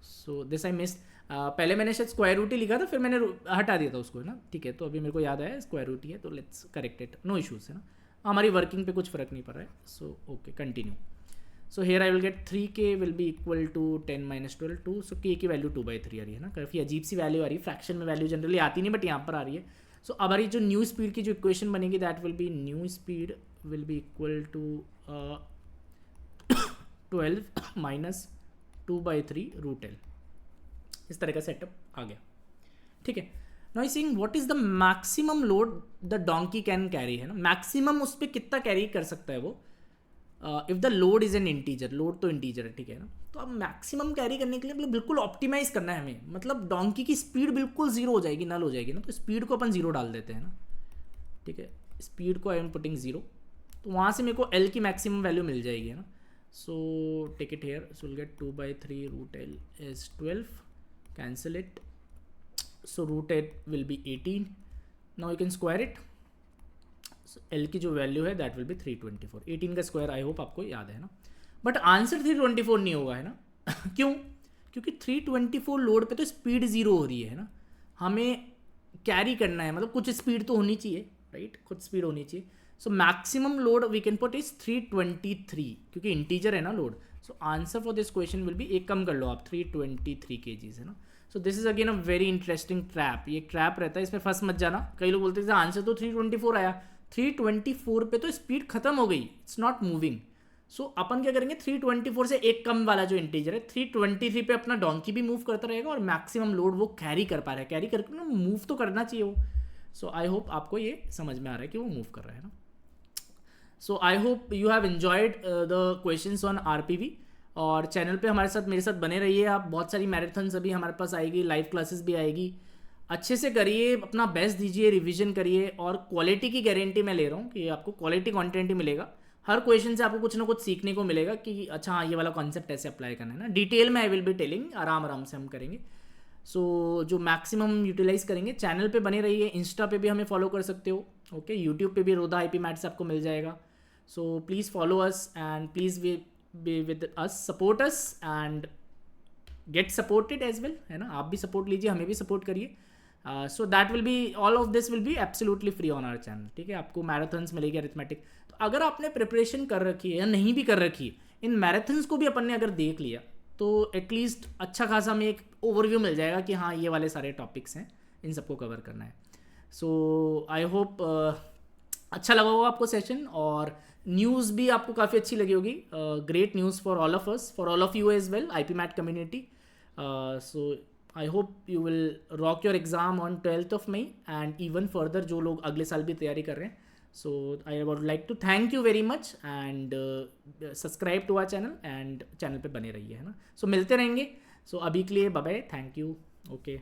सो दिस आई मिस, पहले मैंने शायद स्क्वायर रूट ही लिखा था, फिर मैंने हटा दिया था उसको है ना. ठीक है, तो अभी मेरे को याद आया स्क्वायर रूट ही है, तो let's correct it, no issues है ना. हमारी वर्किंग पे कुछ फर्क नहीं पड़ रहा है. So okay, continue. So here I will get 3k will be equal to 10 minus 12 2. So k की वैल्यू 2/3 आ रही है ना. काफ़ी अजीब सी वैल्यू आ रही है, फ्रैक्शन में वैल्यू जनरली आती नहीं, बट यहाँ पर आ रही है. सो अब हमारी जो न्यू स्पीड की जो इक्वेशन बनेगी, that will be new speed will be equal to 12 minus 2/3 root L. इस तरह का सेटअप आ गया. ठीक है. Now seeing what is the maximum load the donkey can carry है ना. मैक्सिमम उस पर कितना कैरी कर सकता है वो, if the load is an integer, load तो इंटीजर है, ठीक है ना. तो अब मैक्सिमम कैरी करने के लिए बिल्कुल ऑप्टिमाइज करना है हमें, मतलब डोंकी की स्पीड बिल्कुल जीरो हो जाएगी, नल हो जाएगी ना. तो स्पीड को अपन जीरो डाल देते हैं ना. ठीक है, स्पीड को आई एम पुटिंग जीरो, तो वहाँ से मेरे को एल की मैक्सिमम वैल्यू मिल जाएगी है ना. So take it here, so will get 2/3 root L is 12, cancel it. So root L will be 18. Now you can square it. L की जो वैल्यू है दैट विल बी 324. 18 का स्क्वायर आई होप आपको याद है ना. बट आंसर 324 नहीं होगा है ना. क्यों? क्योंकि 324 लोड पे तो स्पीड जीरो हो रही है ना. हमें कैरी करना है, मतलब कुछ स्पीड तो होनी चाहिए, राइट, कुछ स्पीड होनी चाहिए. So maximum load we can put is 323, क्योंकि इंटीजर है ना load. So answer for this question will be, एक कम कर लो आप, 323 kgs है ना. So this is again a very interesting trap. ये ट्रैप रहता है, इसमें फंस मत जाना. कई लोग बोलते हैं आंसर तो 324 आया, 324 पे तो स्पीड खत्म हो गई, इट्स नॉट मूविंग. सो अपन क्या करेंगे, 324 से एक कम वाला जो इंटीजर है 323 पे अपना डोंकी भी मूव करता रहेगा, और मैक्सिमम लोड वो कैरी कर पा रहा है. कैरी करके ना मूव तो करना चाहिए वो. सो आई होप आपको ये समझ में आ रहा है कि वो मूव कर रहा है ना. So I hope you have enjoyed the questions on RPV. और चैनल पे हमारे साथ, मेरे साथ बने रहिए आप. बहुत सारी मैराथन्स अभी हमारे पास आएगी, लाइव क्लासेस भी आएगी. अच्छे से करिए, अपना बेस्ट दीजिए, रिवीजन करिए, और क्वालिटी की गारंटी मैं ले रहा हूँ कि आपको क्वालिटी कंटेंट ही मिलेगा। हर क्वेश्चन से आपको कुछ ना कुछ सीखने को मिलेगा कि अच्छा हाँ ये वाला कॉन्सेप्ट ऐसे अप्लाई करना है ना, डिटेल में आई विल बी टेलिंग, आराम आराम से हम करेंगे। सो जो मैक्सिमम यूटिलाइज करेंगे। चैनल पे बने रहिए, इंस्टा पे भी हमें फॉलो कर सकते हो, ओके, यूट्यूब पे भी रोदा IP मैथ्स आपको मिल जाएगा। So please follow us and please be with us, support us and get supported as well, है ना, आप भी सपोर्ट लीजिए, हमें भी सपोर्ट करिए। So that will be, all of this will be absolutely free on our channel, ठीक है। आपको मैराथन्स मिलेगी अरिथमेटिक, तो अगर आपने प्रिपरेशन कर रखी है या नहीं भी कर रखी है, इन मैराथन्स को भी अपन ने अगर देख लिया तो एटलीस्ट अच्छा खासा हमें एक ओवरव्यू मिल जाएगा कि हाँ ये वाले सारे टॉपिक्स हैं, इन सबको कवर करना है। सो आई होप अच्छा लगा होगा आपको सेशन, और न्यूज़ भी आपको काफ़ी अच्छी लगी होगी। Great news for all of us, for all of you as well, IP MAT community. So I hope you will rock your exam on 12th of May and even further जो लोग अगले साल भी तैयारी कर रहे हैं। So I would like to thank you very much and subscribe to our channel, and channel पे बने रहिए, है ना। सो मिलते रहेंगे। सो अभी के लिए bye bye, thank you, okay.